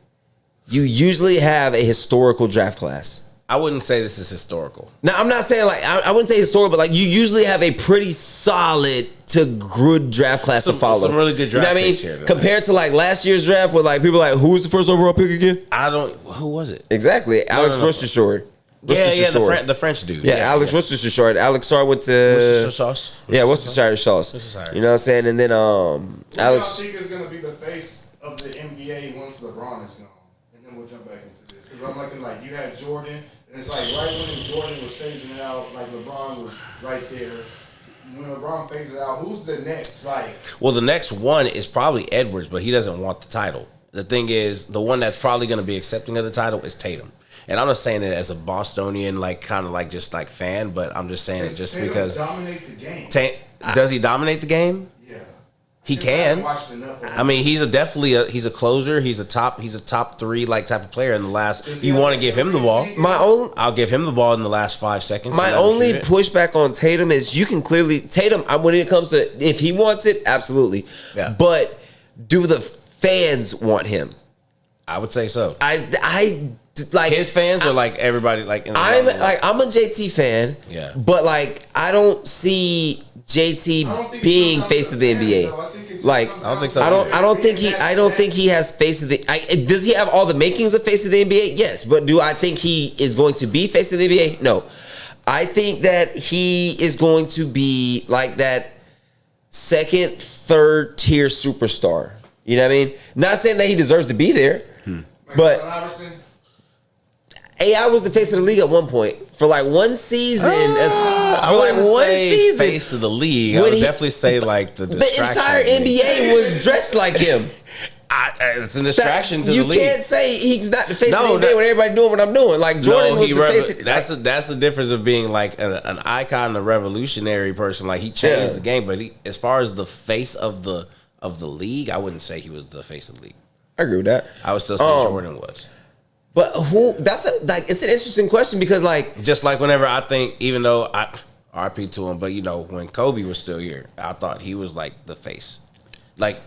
you usually have a historical draft class. I wouldn't say this is historical. Now, I'm not saying like I wouldn't say historical, but like you usually have a pretty solid to good draft class to follow. Some really good draft picks here. Compared to like last year's draft, where like people are like, who was the first overall pick again? Who was it? Exactly, Alex Worcestershire. The French dude. Yeah, Alex Worcestershire. Alex Sarr went to Worcestershire Sauce. You know what I'm saying? And then Alex. Who do you think is going to be the face of the NBA once LeBron is gone? And then we'll jump back into this because I'm looking like you had Jordan. And it's like right when Jordan was phasing it out, like LeBron was right there. when LeBron phases out, who's the next? Well, the next one is probably Edwards, but he doesn't want the title. The thing is, the one that's probably going to be accepting of the title is Tatum. And I'm not saying it as a Bostonian, just fan, but I'm just saying it just Tatum because. Dominate the game. Does he dominate the game? Yeah. He can. I mean, he's a closer. He's a top 3 type of player in the last. You want to give him the ball? I'll give him the ball in the last 5 seconds. My only pushback on Tatum is you can clearly Tatum when it comes to if he wants it, absolutely. Yeah. But do the fans want him? I would say so. I like his fans or everybody I'm a JT fan. Yeah. But I don't see JT being face of the NBA. I don't think so. I don't think he has face of the. Does he have all the makings of face of the NBA? Yes, but do I think he is going to be face of the NBA? No. I think that he is going to be like that second, third tier superstar. You know what I mean? Not saying that he deserves to be there, but AI was the face of the league at one point for one season. I wouldn't say face of the league. I would definitely say the entire NBA was dressed like him. It's a distraction to the league. You can't say he's not the face of the NBA when everybody doing what I'm doing. Jordan was the face. That's the difference of being an icon, a revolutionary person. He changed the game, but as far as the face of the league, I wouldn't say he was the face of the league. I agree with that. I would still say Jordan was. But who? That's it's an interesting question because just whenever I think, even though I RP to him, but when Kobe was still here, I thought he was the face.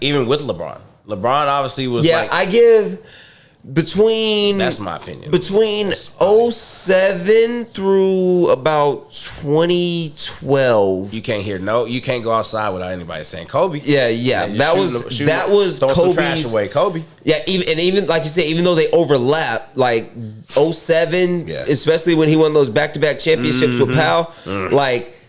Even with LeBron. LeBron obviously was I give between that's my opinion. Between 07 through about 2012. You can't go outside without anybody saying Kobe. Yeah. That was Kobe's some trash away, Kobe. Yeah, even like you said, even though they overlap, 07, especially when he won those back-to-back championships with Powell,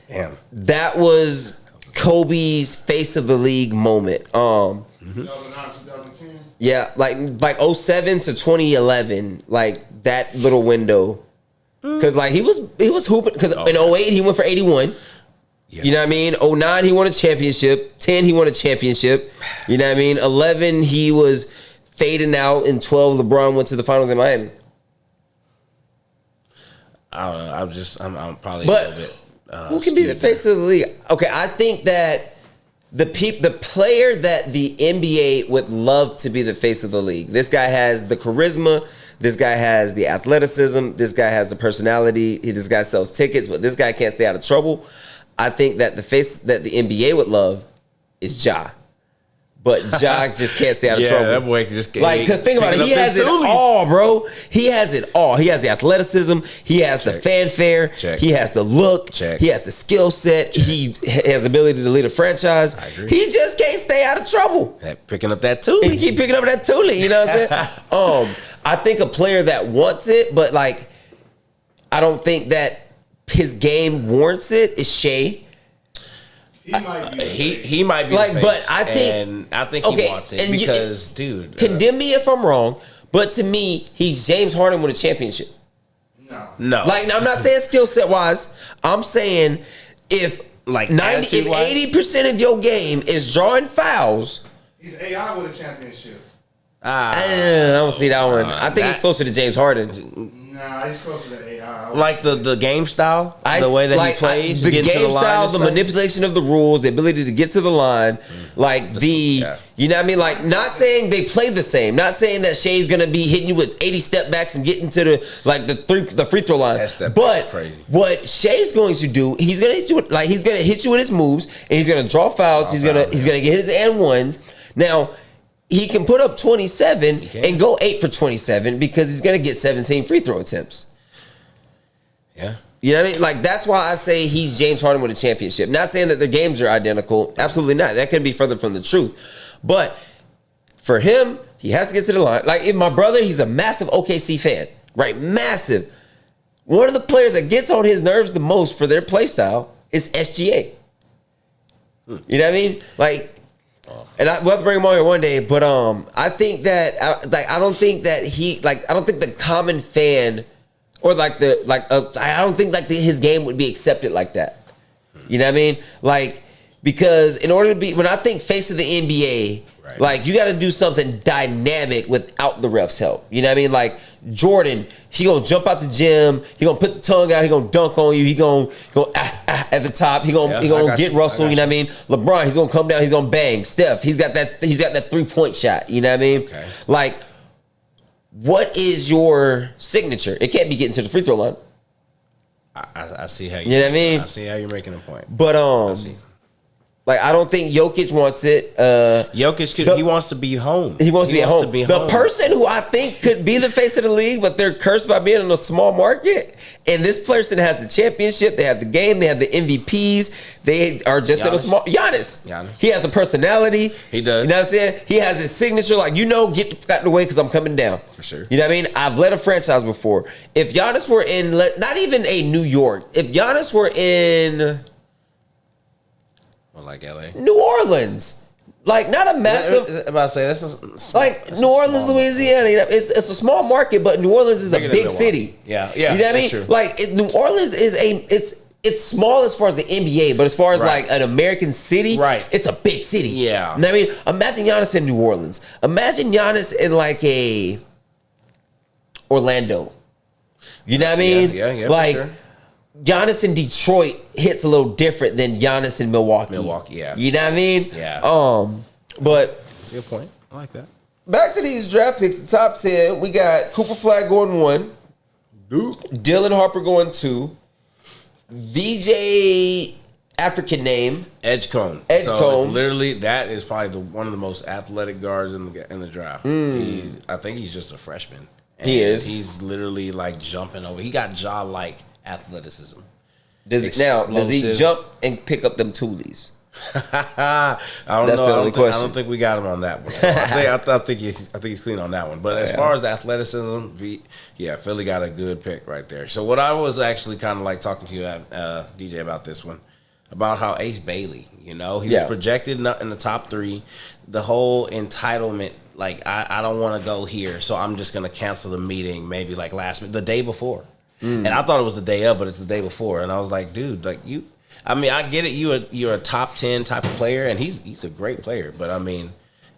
damn. That was Kobe's face of the league moment. 2009-2010. Yeah, 07 to 2011, that little window. Because he was hooping. Because in 08 he went for 81. Yeah. You know what I mean? 09 he won a championship. 10 he won a championship. You know what I mean? 11 he was fading out. And 12 LeBron went to the finals in Miami. I don't know. I'm probably a little bit. Who can be the face of the league? Okay, I think that the player that the NBA would love to be the face of the league. This guy has the charisma. This guy has the athleticism. This guy has the personality. This guy sells tickets, but this guy can't stay out of trouble. I think that the face that the NBA would love is Ja. But Ja just can't stay out of trouble. Yeah, that boy can just get because think about it, he has it all, bro. He has it all. He has the athleticism. He has the fanfare. He has the look. He has the skill set. He has the ability to lead a franchise. I agree. He just can't stay out of trouble. Picking up that Thule. He keep picking up that Thule. You know what I'm saying? I think a player that wants it, but I don't think that his game warrants it is Shea. He might be. He might be. The face, but I think he wants it because, dude. Condemn me if I'm wrong, but to me, he's James Harden with a championship. No. I'm not saying skill set wise. I'm saying if 80% of your game is drawing fouls, he's AI with a championship. I don't see that one. I think he's closer to James Harden. Nah, he's closer to AI. The game style, the way that he plays, the game style, the manipulation of the rules, the ability to get to the line, you know what I mean? Not saying they play the same, not saying that Shea's gonna be hitting you with 80 step backs and getting to the free throw line. But crazy. What Shea's going to do, he's gonna hit you with, he's gonna hit you with his moves, and he's gonna draw fouls. He's gonna get his and ones. Now, he can put up 27 and go 8 for 27 because he's going to get 17 free throw attempts. Yeah. You know what I mean? That's why I say he's James Harden with a championship. Not saying that their games are identical. Absolutely not. That couldn't be further from the truth. But for him, he has to get to the line. If my brother, he's a massive OKC fan, right? Massive. One of the players that gets on his nerves the most for their play style is SGA. You know what I mean? And we'll have to bring him on here one day, but I think that I don't think that I don't think the common fan or I don't think his game would be accepted like that. You know what I mean? Like, because in order to be, when I think face of the NBA, right, like you got to do something dynamic without the refs' help. You know what I mean? Like Jordan, he gonna jump out the gym, he gonna put the tongue out, he gonna dunk on you, he gonna go at the top, he gonna get Russell. You know what I mean? LeBron, he's gonna come down, he's gonna bang. Steph, he's got that 3-point shot. You know what I mean? Okay. Like, what is your signature? It can't be getting to the free throw line. I see how you know what I mean. I see how you're making a point, but like, I don't think Jokic wants it. He wants to be home. He wants to be at home. The person who I think could be the face of the league, but they're cursed by being in a small market, and this person has the championship, they have the game, they have the MVPs, they are just in a small... Giannis. He has the personality. He does. You know what I'm saying? He has his signature, like, get the fuck out of the way because I'm coming down. For sure. You know what I mean? I've led a franchise before. If Giannis were in... Not even a New York. If Giannis were in... like LA, New Orleans, like not a massive. About to say this is like New Orleans, Louisiana. It's a small market, but New Orleans is a big city. Yeah. You know what I mean? True. Like New Orleans is it's small as far as the NBA, but as far as like an American city, right? It's a big city. Yeah. You know what I mean? Imagine Giannis in New Orleans. Imagine Giannis in like a Orlando. You know what I mean? Yeah. Like, for sure. Giannis in Detroit hits a little different than Giannis in Milwaukee. Yeah. You know what I mean? Yeah. But that's a good point. I like that. Back to these draft picks, the top 10, we got Cooper Flag going 1. Dylan Harper going 2. VJ, African name. Edgecombe. Edgecombe. It's literally, that is probably one of the most athletic guards in the draft. I think he's just a freshman. He is. He's literally like jumping over. He got jaw-like athleticism. Does he jump and pick up them toolies? I don't know. I don't think we got him on that one. I think he's clean on that one. But as far as the athleticism, Philly got a good pick right there. So what I was actually kind of like talking to you, DJ, about this one, about how Ace Bailey, he was projected in the top 3. The whole entitlement, like I don't want to go here, so I'm just gonna cancel the meeting. Maybe like last minute, the day before. And I thought it was the day of, but it's the day before. And I was like, dude, like you, I mean, I get it. You're a top 10 type of player, and he's a great player. But I mean,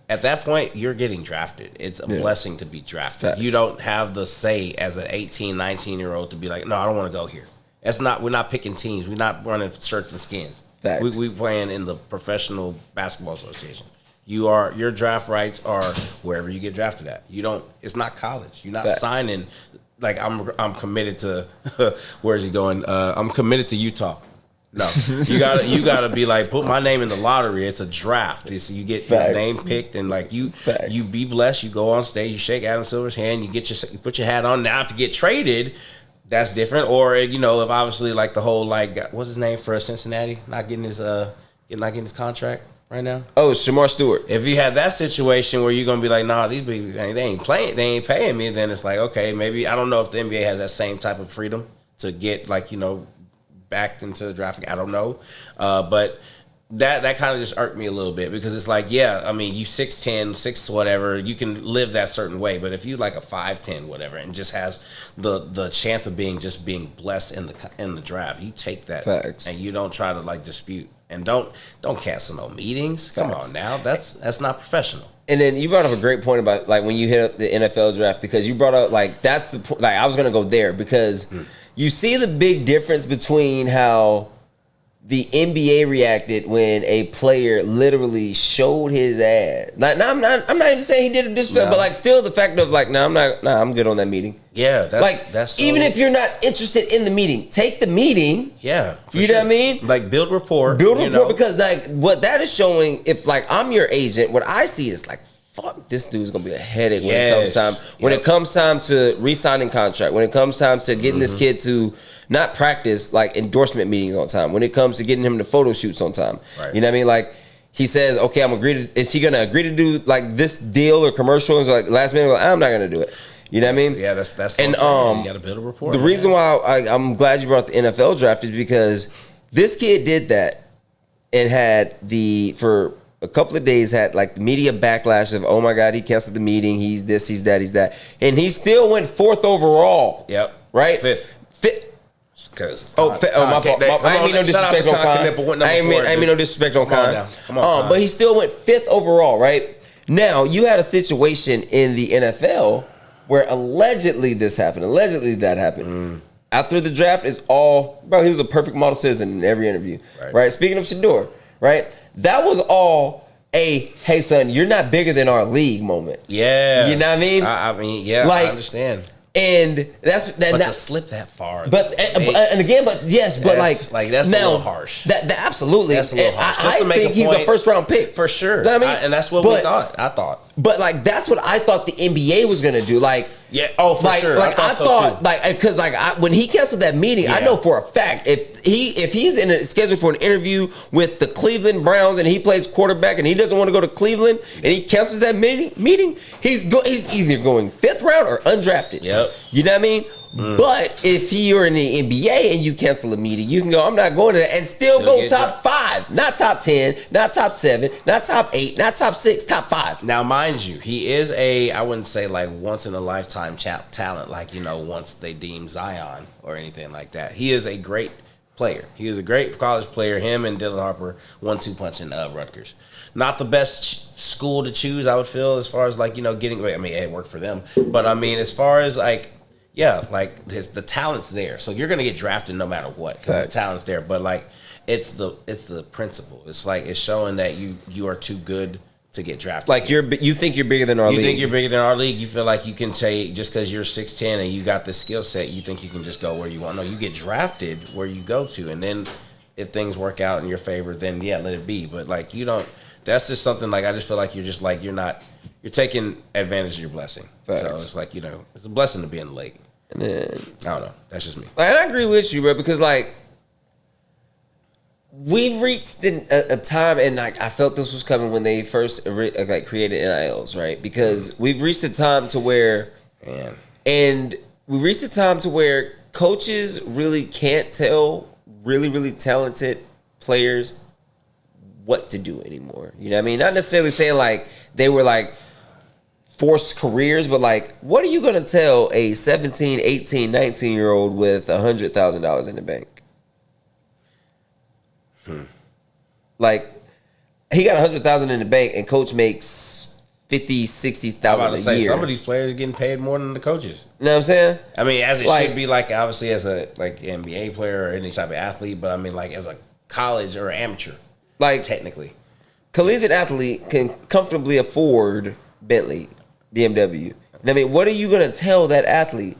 at that point, you're getting drafted. It's a blessing to be drafted. Facts. You don't have the say as an 18, 19-year-old to be like, no, I don't want to go here. We're not picking teams. We're not running shirts and skins. We playing in the Professional Basketball Association. Your draft rights are wherever you get drafted at. It's not college. You're not signing. Like I'm committed to where is he going? I'm committed to Utah. No, you gotta be like, put my name in the lottery. It's a draft. You get your name picked, and like you be blessed. You go on stage, you shake Adam Silver's hand, you put your hat on. Now, if you get traded, that's different. Or if obviously like the whole what's his name for Cincinnati not getting his contract right now. Oh, Shamar Stewart. If you have that situation where you're gonna be like, nah, these people they ain't paying me, then it's like, okay, maybe I don't know if the NBA has that same type of freedom to get backed into the drafting. I don't know, but that kind of just irked me a little bit because it's like, yeah, I mean, you 6'10", 6 whatever, you can live that certain way, but if you like a 5'10" whatever and just has the chance of being blessed in the draft, you take that. Facts. And you don't try to dispute. And don't cancel no meetings. Come on now, that's not professional. And then you brought up a great point about when you hit up the NFL draft, because you brought up that's the point. I was gonna go there because you see the big difference between how the NBA reacted when a player literally showed his ass. I'm not even saying he did a disrespect, but still the fact of I'm good on that meeting. Yeah, that's so, even if you're not interested in the meeting, take the meeting. Yeah, you know what I mean? Build rapport. Because what that is showing, if I'm your agent, what I see is fuck, this dude's gonna be a headache when it comes time. When it comes time to re-signing contract, when it comes time to getting this kid to not practice endorsement meetings on time, when it comes to getting him to photo shoots on time. Right. You know what I mean? He says, okay, is he gonna agree to do this deal or commercial? And last minute, I'm not gonna do it. You know what I mean? Yeah, that's and you gotta build a rapport. The reason why I'm glad you brought the NFL draft is because this kid did that and had for a couple of days had the media backlash of, oh my God, he canceled the meeting. He's this, he's that, and he still went 4th overall. Yep. Right? 5th. Cause my fault. I ain't mean no disrespect on Khan. I ain't mean no disrespect on Khan. Come on, but he still went 5th overall, right? Now you had a situation in the NFL where allegedly this happened. Allegedly that happened. After the draft is all, bro. He was a perfect model citizen in every interview, right? Speaking of Shador, right? That was all hey son, you're not bigger than our league moment. Yeah, you know what I mean. I mean, yeah, like, I understand. And that's that. But not, to slip that far, but again, but that's that's now, a little harsh. That absolutely, that's a little harsh. Just to make think he's a first round pick for sure. You know what I mean, and that's what we thought. I thought, but like that's what I thought the NBA was gonna do. Like, yeah, for sure. Like I thought, because when he canceled that meeting, I know for a fact if he's in a schedule for an interview with the Cleveland Browns and he plays quarterback and he doesn't want to go to Cleveland and he cancels that meeting, he's either going 5th round or undrafted. Yep. You know what I mean? But if you're in the NBA and you cancel a meeting, you can go, I'm not going to that, and still go top 5, not top 10, not top 7, not top 8, not top 6, top 5. Now, mind you, he is I wouldn't say like once in a lifetime talent, like, once they deem Zion or anything like that. He is a great player. He is a great college player. Him and Dylan Harper 1-2 punching Rutgers. Not the best school to choose, I would feel, as far as like, getting, I mean, it worked for them. But I mean, as far as like, yeah, like the talent's there, so you're gonna get drafted no matter what because the talent's there. But like, it's the principle. It's like it's showing that you are too good to get drafted. Like you think you're bigger than our league. You think you're bigger than our league. You feel like you can say just because you're 6'10" and you got the skill set, you think you can just go where you want. No, you get drafted where you go to, and then if things work out in your favor, then yeah, let it be. But like you don't. That's just something like I just feel like you're just like you're taking advantage of your blessing. Facts. So it's like it's a blessing to be in the league. And then I don't know. That's just me. And I agree with you, bro, because like we've reached a time, and like I felt this was coming when they first created NILs, right? Because we've reached a time to where, and we reached a time to where coaches really can't tell really, really talented players what to do anymore. You know what I mean? Not necessarily saying like they were like forced careers, but like what are you going to tell a 17, 18, 19-year-old with $100,000 in the bank? Like he got $100,000 in the bank and coach makes $50,000-$60,000 a year. Some of these players are getting paid more than the coaches. You know what I'm saying? I mean, as it should be, like obviously as a like NBA player or any type of athlete, but I mean like as a college or amateur. Like technically, collegiate athlete can comfortably afford Bentley, BMW. I mean, what are you gonna tell that athlete?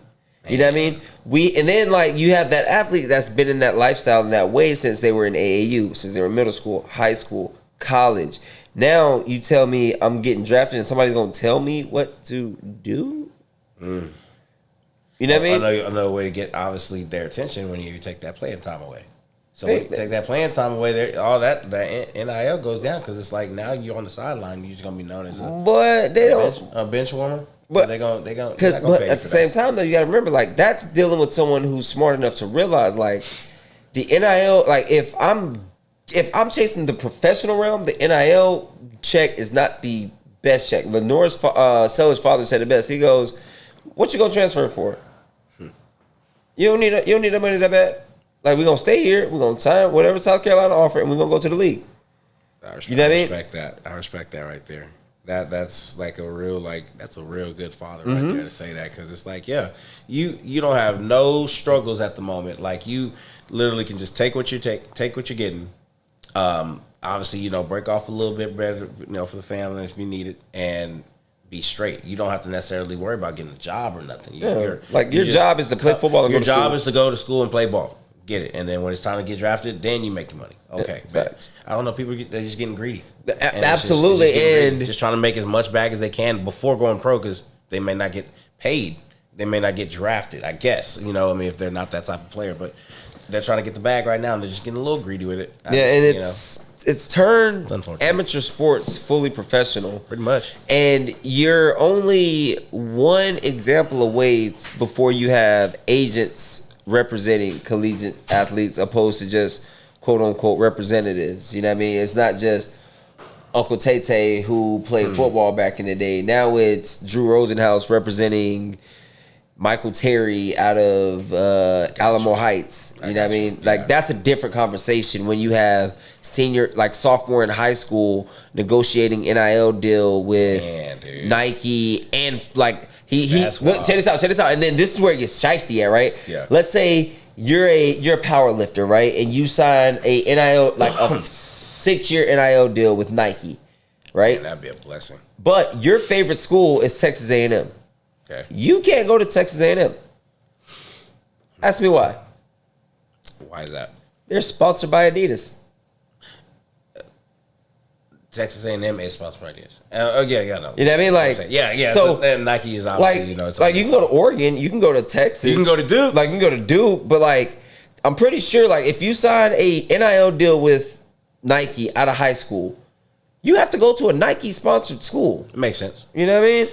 You know what I mean? And then like you have that athlete that's been in that lifestyle in that way since they were in AAU, since they were in middle school, high school, college. Now you tell me I'm getting drafted and somebody's gonna tell me what to do? You know what I mean? Another way to get obviously their attention when you take that playing time away. So when you take that playing time away, there all that NIL goes down because it's like now you're on the sideline, you're just gonna be known as a bench warmer. But they're gonna but at the same time though, you gotta remember like that's dealing with someone who's smart enough to realize like the NIL, like if I'm chasing the professional realm, the NIL check is not the best check. Lenore's Seller's father said it best. He goes, "What you gonna transfer for? You don't need that money that bad. Like we're gonna stay here. We're gonna sign whatever South Carolina offer, and we're gonna go to the league." I respect that. I respect that right there. That's like that's a real good father right there to say that because it's like you don't have no struggles at the moment. Like you literally can just take what you take what you're getting. Obviously break off a little bit better for the family if you need it and be straight. You don't have to necessarily worry about getting a job or nothing. Your job is to play football. And your job is to go to school and play ball. Get it, and then when it's time to get drafted, then you make your money. Okay, but I don't know. People they're just getting greedy. Absolutely, and just trying to make as much back as they can before going pro because they may not get paid. They may not get drafted. I guess if they're not that type of player, but they're trying to get the bag right now, and they're just getting a little greedy with it. It's turned amateur sports fully professional, pretty much. And you're only one example away before you have agents representing collegiate athletes opposed to just quote unquote representatives. You know what I mean? It's not just Uncle Tay who played football back in the day. Now it's Drew Rosenhaus representing Michael Terry out of Alamo Heights. You know what I mean? Like that's a different conversation when you have sophomore in high school negotiating NIL deal with Nike and like look, check this out. And then this is where it gets shiesty at, right? Yeah. Let's say you're a power lifter, right? And you sign a NIL like a 6-year NIL deal with Nike, right? Man, that'd be a blessing. But your favorite school is Texas A&M. Okay. You can't go to Texas A&M. Ask me why. Why is that? They're sponsored by Adidas. Texas A&M is sponsored by Adidas. No. You know what I mean? Like, yeah. So and Nike is obviously, it's like you can go to Oregon, you can go to Texas, you can go to Duke, like you can go to Duke, but like I'm pretty sure like if you sign a NIL deal with Nike out of high school, you have to go to a Nike sponsored school. It makes sense. You know what I mean?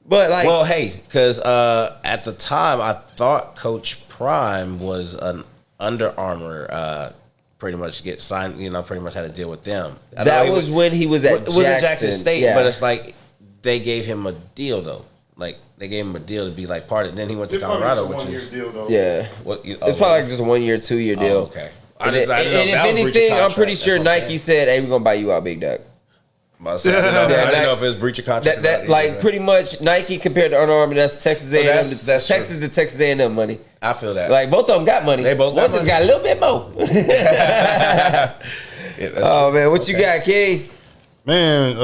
But like, well, hey, because at the time I thought Coach Prime was an Under Armour. Pretty much get signed. Pretty much had to deal with them. That was when he was at Jackson State. Yeah. But it's like they gave him a deal though. Like they gave him a deal to be like part of. Then he went to Colorado, which is deal, though. It's probably like just a 1 year, 2 year deal. Oh, okay. And if anything, I'm pretty sure Nike said, "Hey, we're gonna buy you out, big dog." I didn't know if it was breach of contract. That like pretty much Nike compared to Under Armour. That's Texas A&M. That's Texas to Texas A&M money. I feel that. Like both of them got money. They both got One just got a little bit more. Oh man, what you got, King? Man,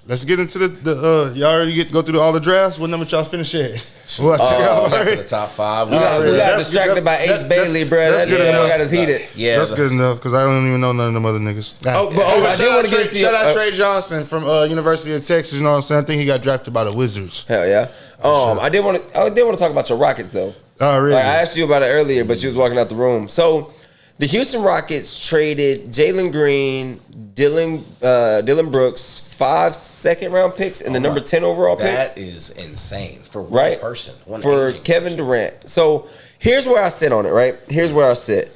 let's get into the y'all already go through all the drafts. What number y'all finish at? We got to the top 5. We got distracted by Ace Bailey, bro. That's good enough. Got us heated. Yeah, that's good enough because I don't even know none of them other niggas. I did want to get to you. Shout out Trey Johnson from University of Texas. You know what I'm saying? I think he got drafted by the Wizards. Hell yeah. I did want to talk about your Rockets though. Oh really? Like, I asked you about it earlier, but you was walking out the room. So the Houston Rockets traded Jalen Green, Dylan Brooks, 5 second-round picks, and the number 10 overall pick. That is insane for one person. For Kevin Durant. So here's where I sit on it, right? Here's where I sit.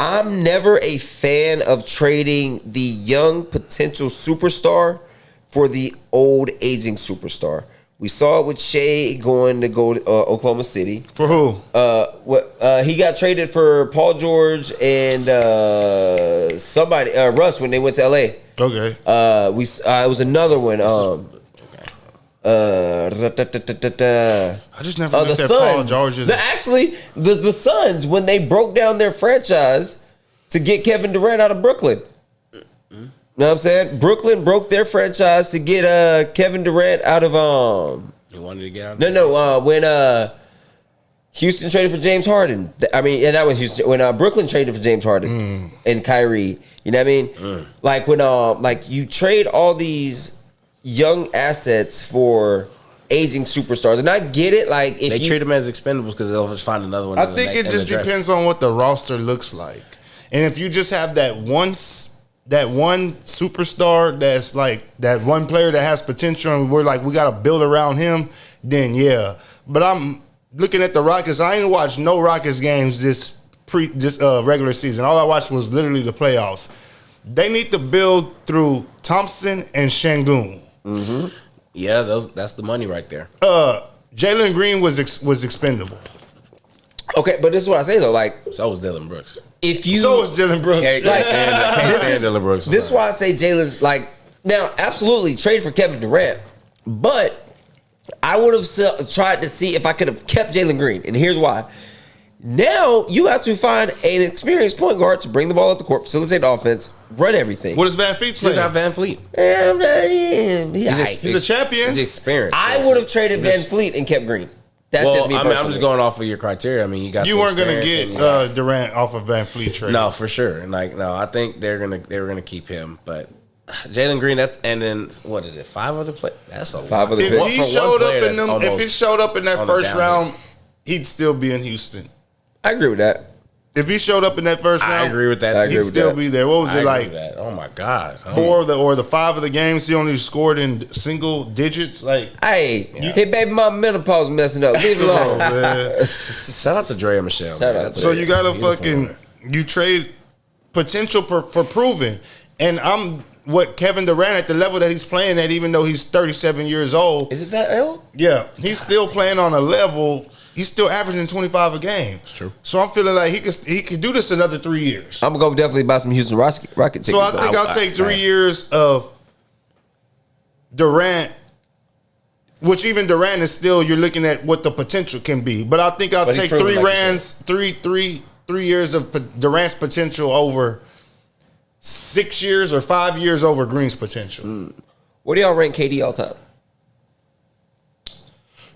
I'm never a fan of trading the young potential superstar for the old aging superstar. We saw it with Shea going to Oklahoma City. For who? He got traded for Paul George and somebody Russ when they went to LA. Okay. It was another one. I just never looked at Paul George's. Actually, the Suns when they broke down their franchise to get Kevin Durant out of Brooklyn. You know what I'm saying? Brooklyn broke their franchise to get Kevin Durant out of You wanted to get out? No. When Houston traded for James Harden. And that was Houston. When Brooklyn traded for James Harden and Kyrie. You know what I mean? Like when you trade all these young assets for aging superstars, and I get it. Like if they treat them as expendables because they'll just find another one. I think it just depends on what the roster looks like, and if you just have that one superstar that's like that one player that has potential and we're like we got to build around him, then yeah. But I'm looking at the Rockets. I ain't watched no Rockets games this regular season. All I watched was literally the playoffs. They need to build through Thompson and Şengün. Mm-hmm. Yeah, that's the money right there. Jalen Green was expendable. Okay, but this is what I say though. Like so was Dylan Brooks. So was Dylan Brooks. Can't stand Dylan Brooks. This is why I say Jalen's like now absolutely trade for Kevin Durant, but I would have tried to see if I could have kept Jalen Green, and here's why. Now you have to find an experienced point guard to bring the ball up the court, facilitate the offense, run everything. What is Van Fleet playing? He's not Van Fleet. He's a champion. He's experienced. I would have traded Van Fleet and kept Green. That's just me personally. I'm just going off of your criteria. I mean, you weren't going to get Durant off of Van Fleet trade. No, for sure. I think they were gonna keep him, but Jalen Green. And then what is it? 5 other players. That's a 5 other players. If he showed up in that first round, he'd still be in Houston. I agree with that. If he showed up in that first round, I agree with that. He'd still be there. What was it like? Oh my God! 4 or the 5 of the games he only scored in single digits. Like, hey, his baby mama menopause messing up. Leave it alone. Shout out to Dre and Michelle. So you got to you trade potential for proven, and I'm what Kevin Durant at the level that he's playing at, even though he's 37 years old. Is it that old? Yeah, he's still playing on a level he's still averaging 25 a game. That's true. So I'm feeling like he could do this another 3 years. I'm gonna go definitely buy some Houston Rocket tickets. So I think I'll take 3 years of Durant, which even Durant is still, you're looking at what the potential can be. But I think I'll take 3 years of Durant's potential over 6 years or 5 years over Green's potential. What do y'all rank KD all time?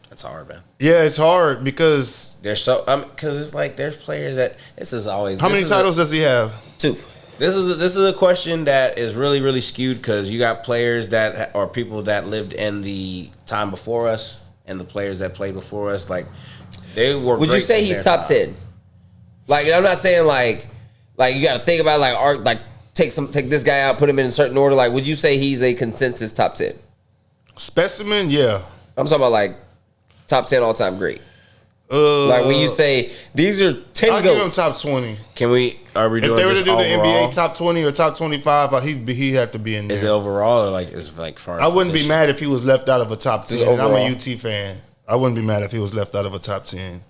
That's hard, man. Yeah, it's hard because There's so because it's like there's players that this is always. how many titles does he have? 2. This is a question that is really skewed because you got players that are people that lived in the time before us and the players that played before us. Like they were. Would you say he's top 10? Like, I'm not saying like you got to think about take this guy out, put him in a certain order. Like, would you say he's a consensus top 10? Specimen, yeah. I'm talking about like top 10 all time great. Like when you say these are 10 I'll give him goats. top 20. Are we doing If they were just to do the overall? NBA top 20 or top 25, he'd have to be in there. Is it overall or like is like far? I wouldn't be mad if he was left out of a top 10. I'm overall. a UT fan. I wouldn't be mad if he was left out of a top 10.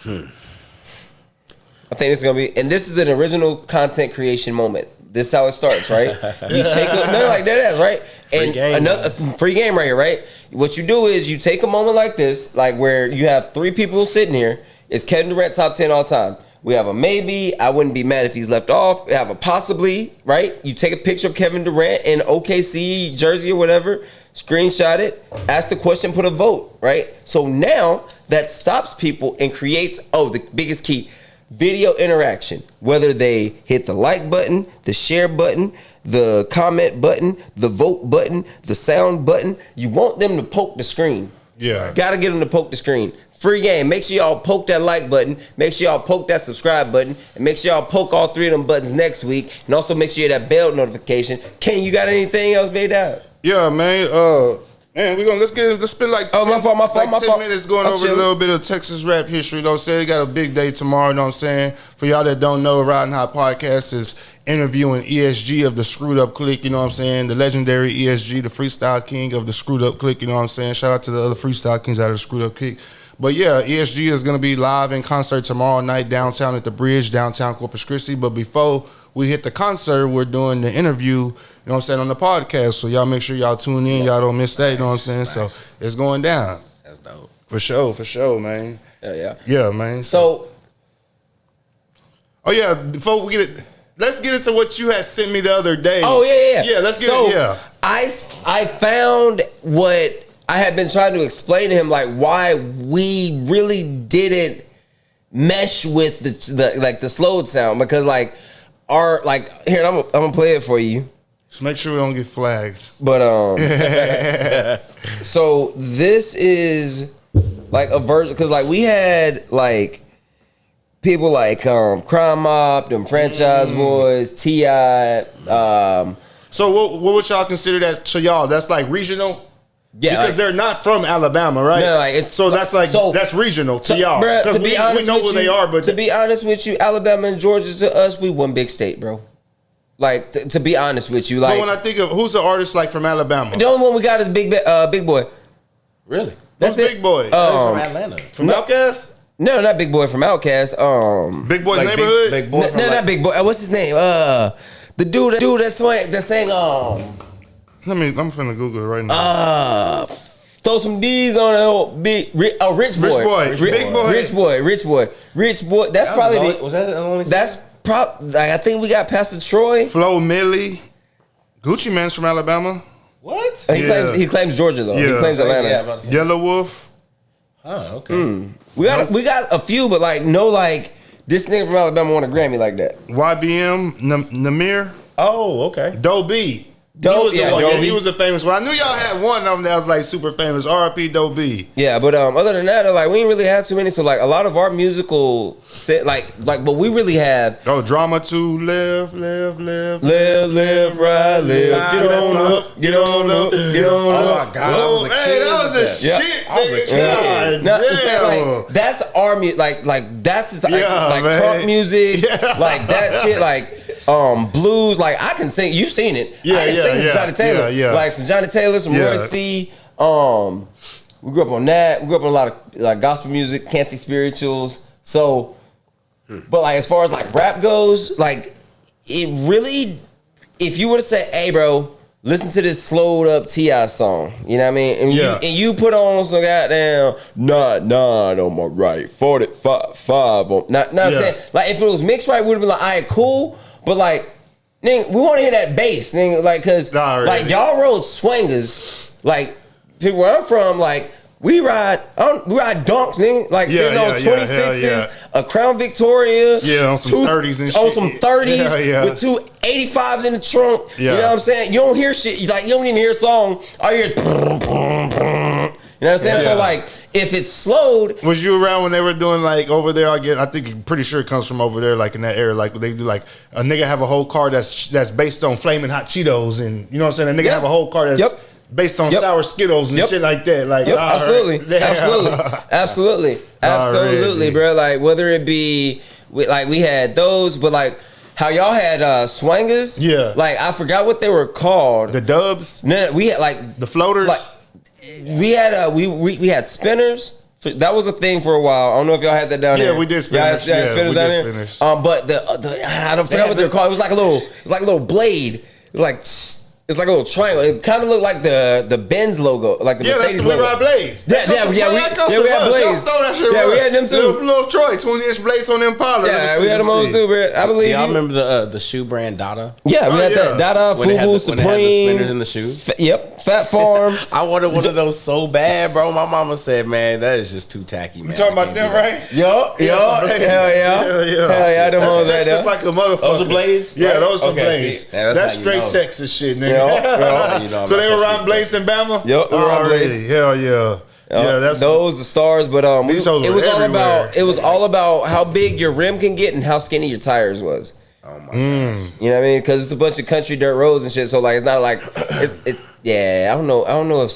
I think this is gonna be, and this is an original content creation moment. This is how it starts, right? You take like that is right, and another free game right here, right? What you do is you take a moment like this, like where you have 3 people sitting here. It's Kevin Durant top 10 all time. We have a maybe. I wouldn't be mad if he's left off. We have a possibly, right? You take a picture of Kevin Durant in OKC jersey or whatever, screenshot it, ask the question, put a vote, right? So now that stops people and creates, the biggest key, video interaction. Whether they hit the like button, the share button, the comment button, the vote button, the sound button, you want them to poke the screen. Yeah. Gotta get them to poke the screen. Free game. Make sure y'all poke that like button. Make sure y'all poke that subscribe button. And make sure y'all poke all 3 of them buttons next week. And also make sure you have that bell notification. Ken, you got anything else made out? Yeah, man. Man, let's spend like 10 minutes going over a little bit of Texas rap history. You know what I'm saying? We got a big day tomorrow, you know what I'm saying? For y'all that don't know, Ridin Hot Podcast is interviewing ESG of the Screwed Up Clique, you know what I'm saying? The legendary ESG, the freestyle king of the Screwed Up Clique, you know what I'm saying? Shout out to the other freestyle kings out of the Screwed Up Clique. But yeah, ESG is going to be live in concert tomorrow night downtown at the Bridge, downtown Corpus Christi. But before we hit the concert, we're doing the interview, you know what I'm saying, on the podcast. So y'all make sure y'all tune in. Y'all don't miss that, you know what I'm saying? So it's going down. That's dope. For sure, man. Yeah. Yeah, man. So before we get it, let's get into what you had sent me the other day. Oh, yeah. Yeah, let's get it, yeah. I found what I had been trying to explain to him, like why we really didn't mesh with the slowed sound, because here, I'm gonna play it for you. Just make sure we don't get flagged. But so this is like a version, because like we had like people like Crime Mob, them Franchise Boys, T.I. So what would y'all consider that to y'all? That's like regional? Yeah, because they're not from Alabama, right? No, like that's regional to y'all. Bruh, to be honest, we know who they are, but to be honest with you, Alabama and Georgia to us, we one big state, bro. Like to be honest with you, like but when I think of who's the artist like from Alabama, the only one we got is Big Boy. Really? That's Big Boy. From Atlanta. From Outkast? No, not Big Boy from Outkast. Big Boy's like Neighborhood. Big Boy from not Big Boy. What's his name? The dude that sang I'm finna Google it right now. throw some D's on that Rich Boy. Rich Boy. That's probably was that the only? That's probably. I think we got Pastor Troy. Flo Milli. Gucci Man's from Alabama. What? He claims Georgia though. Yeah. He claims Atlanta. Yeah, Yellow Wolf. Oh, okay. We got a few, but like no like this nigga from Alabama won a Grammy like that. YBM. Namir. Oh, okay. Doe B. He was the famous one. I knew y'all had one of them that was like super famous. R.I.P. Doe B. Yeah, but other than that, like we ain't really had too many. So like a lot of our musical set, like what we really have. Oh, Drama 2, live, right, live. Get on up. Oh my God, I was a kid. That was a shit. I was a kid. Like that's our music. Like that's like trunk music. Yeah. Like that shit. Like. Blues, like I can sing. You've seen it. I can sing some Johnny Taylor. Like some Johnny Taylor, some Roy C. We grew up on that. We grew up on a lot of like gospel music, canty spirituals. So, but like as far as like rap goes, like it really, if you were to say, hey, bro, listen to this slowed up T.I. song, you know what I mean? And you put on some goddamn 9 on my right, 45 on. Not saying like if it was mixed right, we would have been like, all right, cool. But like, nigga, we want to hear that bass, nigga, like cause like y'all rode swingers, like people where I'm from, like. We ride donks, nigga. Like sitting on 26s, a Crown Victoria. Yeah, on some 30s and shit. On some 30s with two 85s in the trunk. Yeah. You know what I'm saying? You don't hear shit. Like, you don't even hear a song. All you hear is... You know what I'm saying? So, like, if it's slowed... Was you around when they were doing, like, over there? I think I'm pretty sure it comes from over there, like, in that area. Like, they do, like, a nigga have a whole car that's based on Flamin' Hot Cheetos. And, you know what I'm saying? A nigga have a whole car that's... based on sour Skittles and shit like that. Like, absolutely, bro. Like, whether it be, like, we had those, but, like, how y'all had swangers. Yeah. Like, I forgot what they were called. The dubs? No, we had, like. The floaters? Like, we had, we had spinners. That was a thing for a while. I don't know if y'all had that down there. Yeah, we did spinners. Y'all had spinners down there. But I don't forget what they were called. It was like a little blade. It was like... It's like a little triangle. It kind of looked like the Benz logo, like the Mercedes logo. Yeah, that's the We Ride Blaze. We had Blaze. Yeah, we had them too. Little Troy, 20-inch blades on them Impala. Yeah, we had them on too, bro. I believe. Y'all remember the shoe brand Dada? Yeah, we had that Dada, Fubu, Supreme. When they had the spinners in the shoe. Yep, Fat Farm. I wanted one of those so bad, bro. My mama said, "Man, that is just too tacky, man." You talking about them, right? Yo, hell yeah, them ones right there. Just like a motherfucker. Those are Blades. Yeah, those are Blades. That's straight Texas shit, nigga. So they were riding Blaze in Bama? Yep, we were riding Blaze. Hell yeah. Yeah, that's those the stars, but it was all about how big your rim can get and how skinny your tires was. Oh my gosh. You know what I mean? Because it's a bunch of country dirt roads and shit. So like, it's not like I don't know if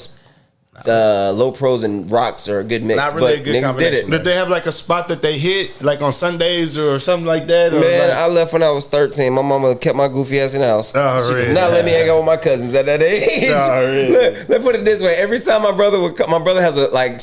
the low pros and rocks are a good mix. Not really but a good niggas combination. Did they have like a spot that they hit, like on Sundays or something like that? Or man, like... I left when I was 13. My mama kept my goofy ass in the house. Oh, she really? did not let me hang out with my cousins at that age. Oh, really? Let's put it this way. Every time my brother would come, my brother has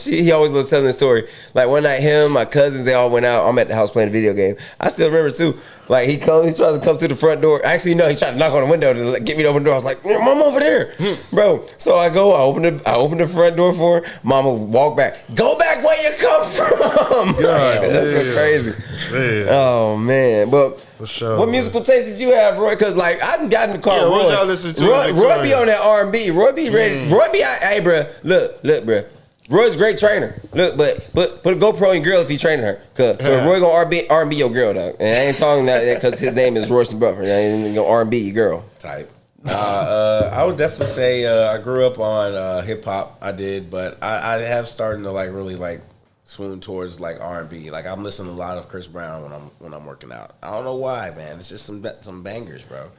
he always loves telling the story. Like one night, him, my cousins, they all went out. I'm at the house playing a video game. I still remember too. Like he tries to come to the front door. Actually, no, he tried to knock on the window to get me to open the door. I was like, "Mom, over there, bro." So I go, I open the front door for her. Mama walk back. Go back where you come from. That's crazy. Man. Oh man, but for sure. What musical taste did you have, Roy? Because like I done got in the car. Yeah, Roy, what y'all listen to? Roy be on that R&B. Roy be ready. Roy be, hey, bro, look, bro. Roy's a great trainer. Look, but put a GoPro on your girl if you training her. Cause Roy gonna R&B your girl, dog. And I ain't talking that because his name is Royce Buffer. I ain't gonna R&B your girl. Type. I would definitely say I grew up on hip hop. I did, but I have started to like really like swoon towards like R&B. Like I'm listening to a lot of Chris Brown when I'm working out. I don't know why, man. It's just some bangers, bro.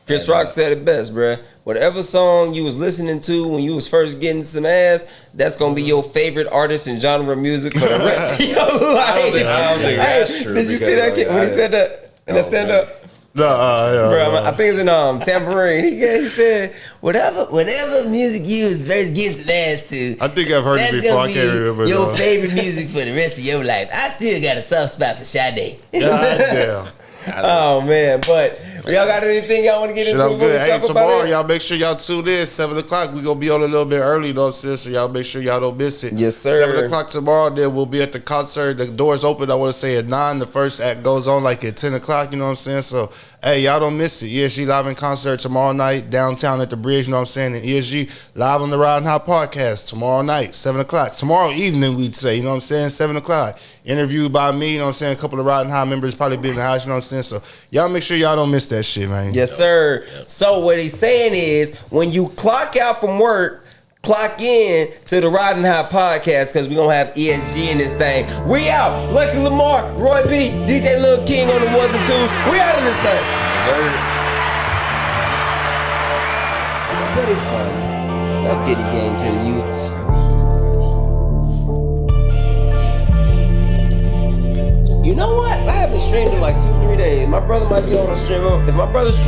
Chris Rock said it best, bruh. Whatever song you was listening to when you was first getting some ass, that's gonna be your favorite artist and genre of music for the rest of your life. I don't think that's true. Did you see that kid when he said that in the stand up? Bro, I think it's in Tambourine. He said, whatever music you was first getting some ass to, I think I've heard it before. I can't remember. Your favorite music for the rest of your life. I still got a soft spot for Sade. Damn. Oh man, but y'all got anything y'all want to get into? I'm good. Hey, tomorrow y'all make sure y'all tune in 7:00. We gonna be on a little bit early, you know what I'm saying? So y'all make sure y'all don't miss it. Yes, sir. 7:00 tomorrow. Then we'll be at the concert. The doors open. I want to say at 9. The first act goes on like at 10:00. You know what I'm saying? So hey, y'all don't miss it. ESG live in concert tomorrow night downtown at the Bridge. You know what I'm saying? And ESG live on the Ridin Hot podcast tomorrow night, 7:00. Tomorrow evening, we'd say. You know what I'm saying? 7:00. Interviewed by me. You know what I'm saying? A couple of Ridin Hot members probably be in the house. You know what I'm saying? So y'all make sure y'all don't miss that shit, man. Yes, sir. So what he's saying is when you clock out from work, clock in to the Ridin Hot podcast because we're going to have ESG in this thing. We out. Lucky Lamar, Roy B, DJ Lil King on the ones and twos. We out of this thing. Sir. Pretty fun. Love getting game to the youths. You know what? I haven't streamed in like 2-3 days. My brother might be on a stream. If my brother stream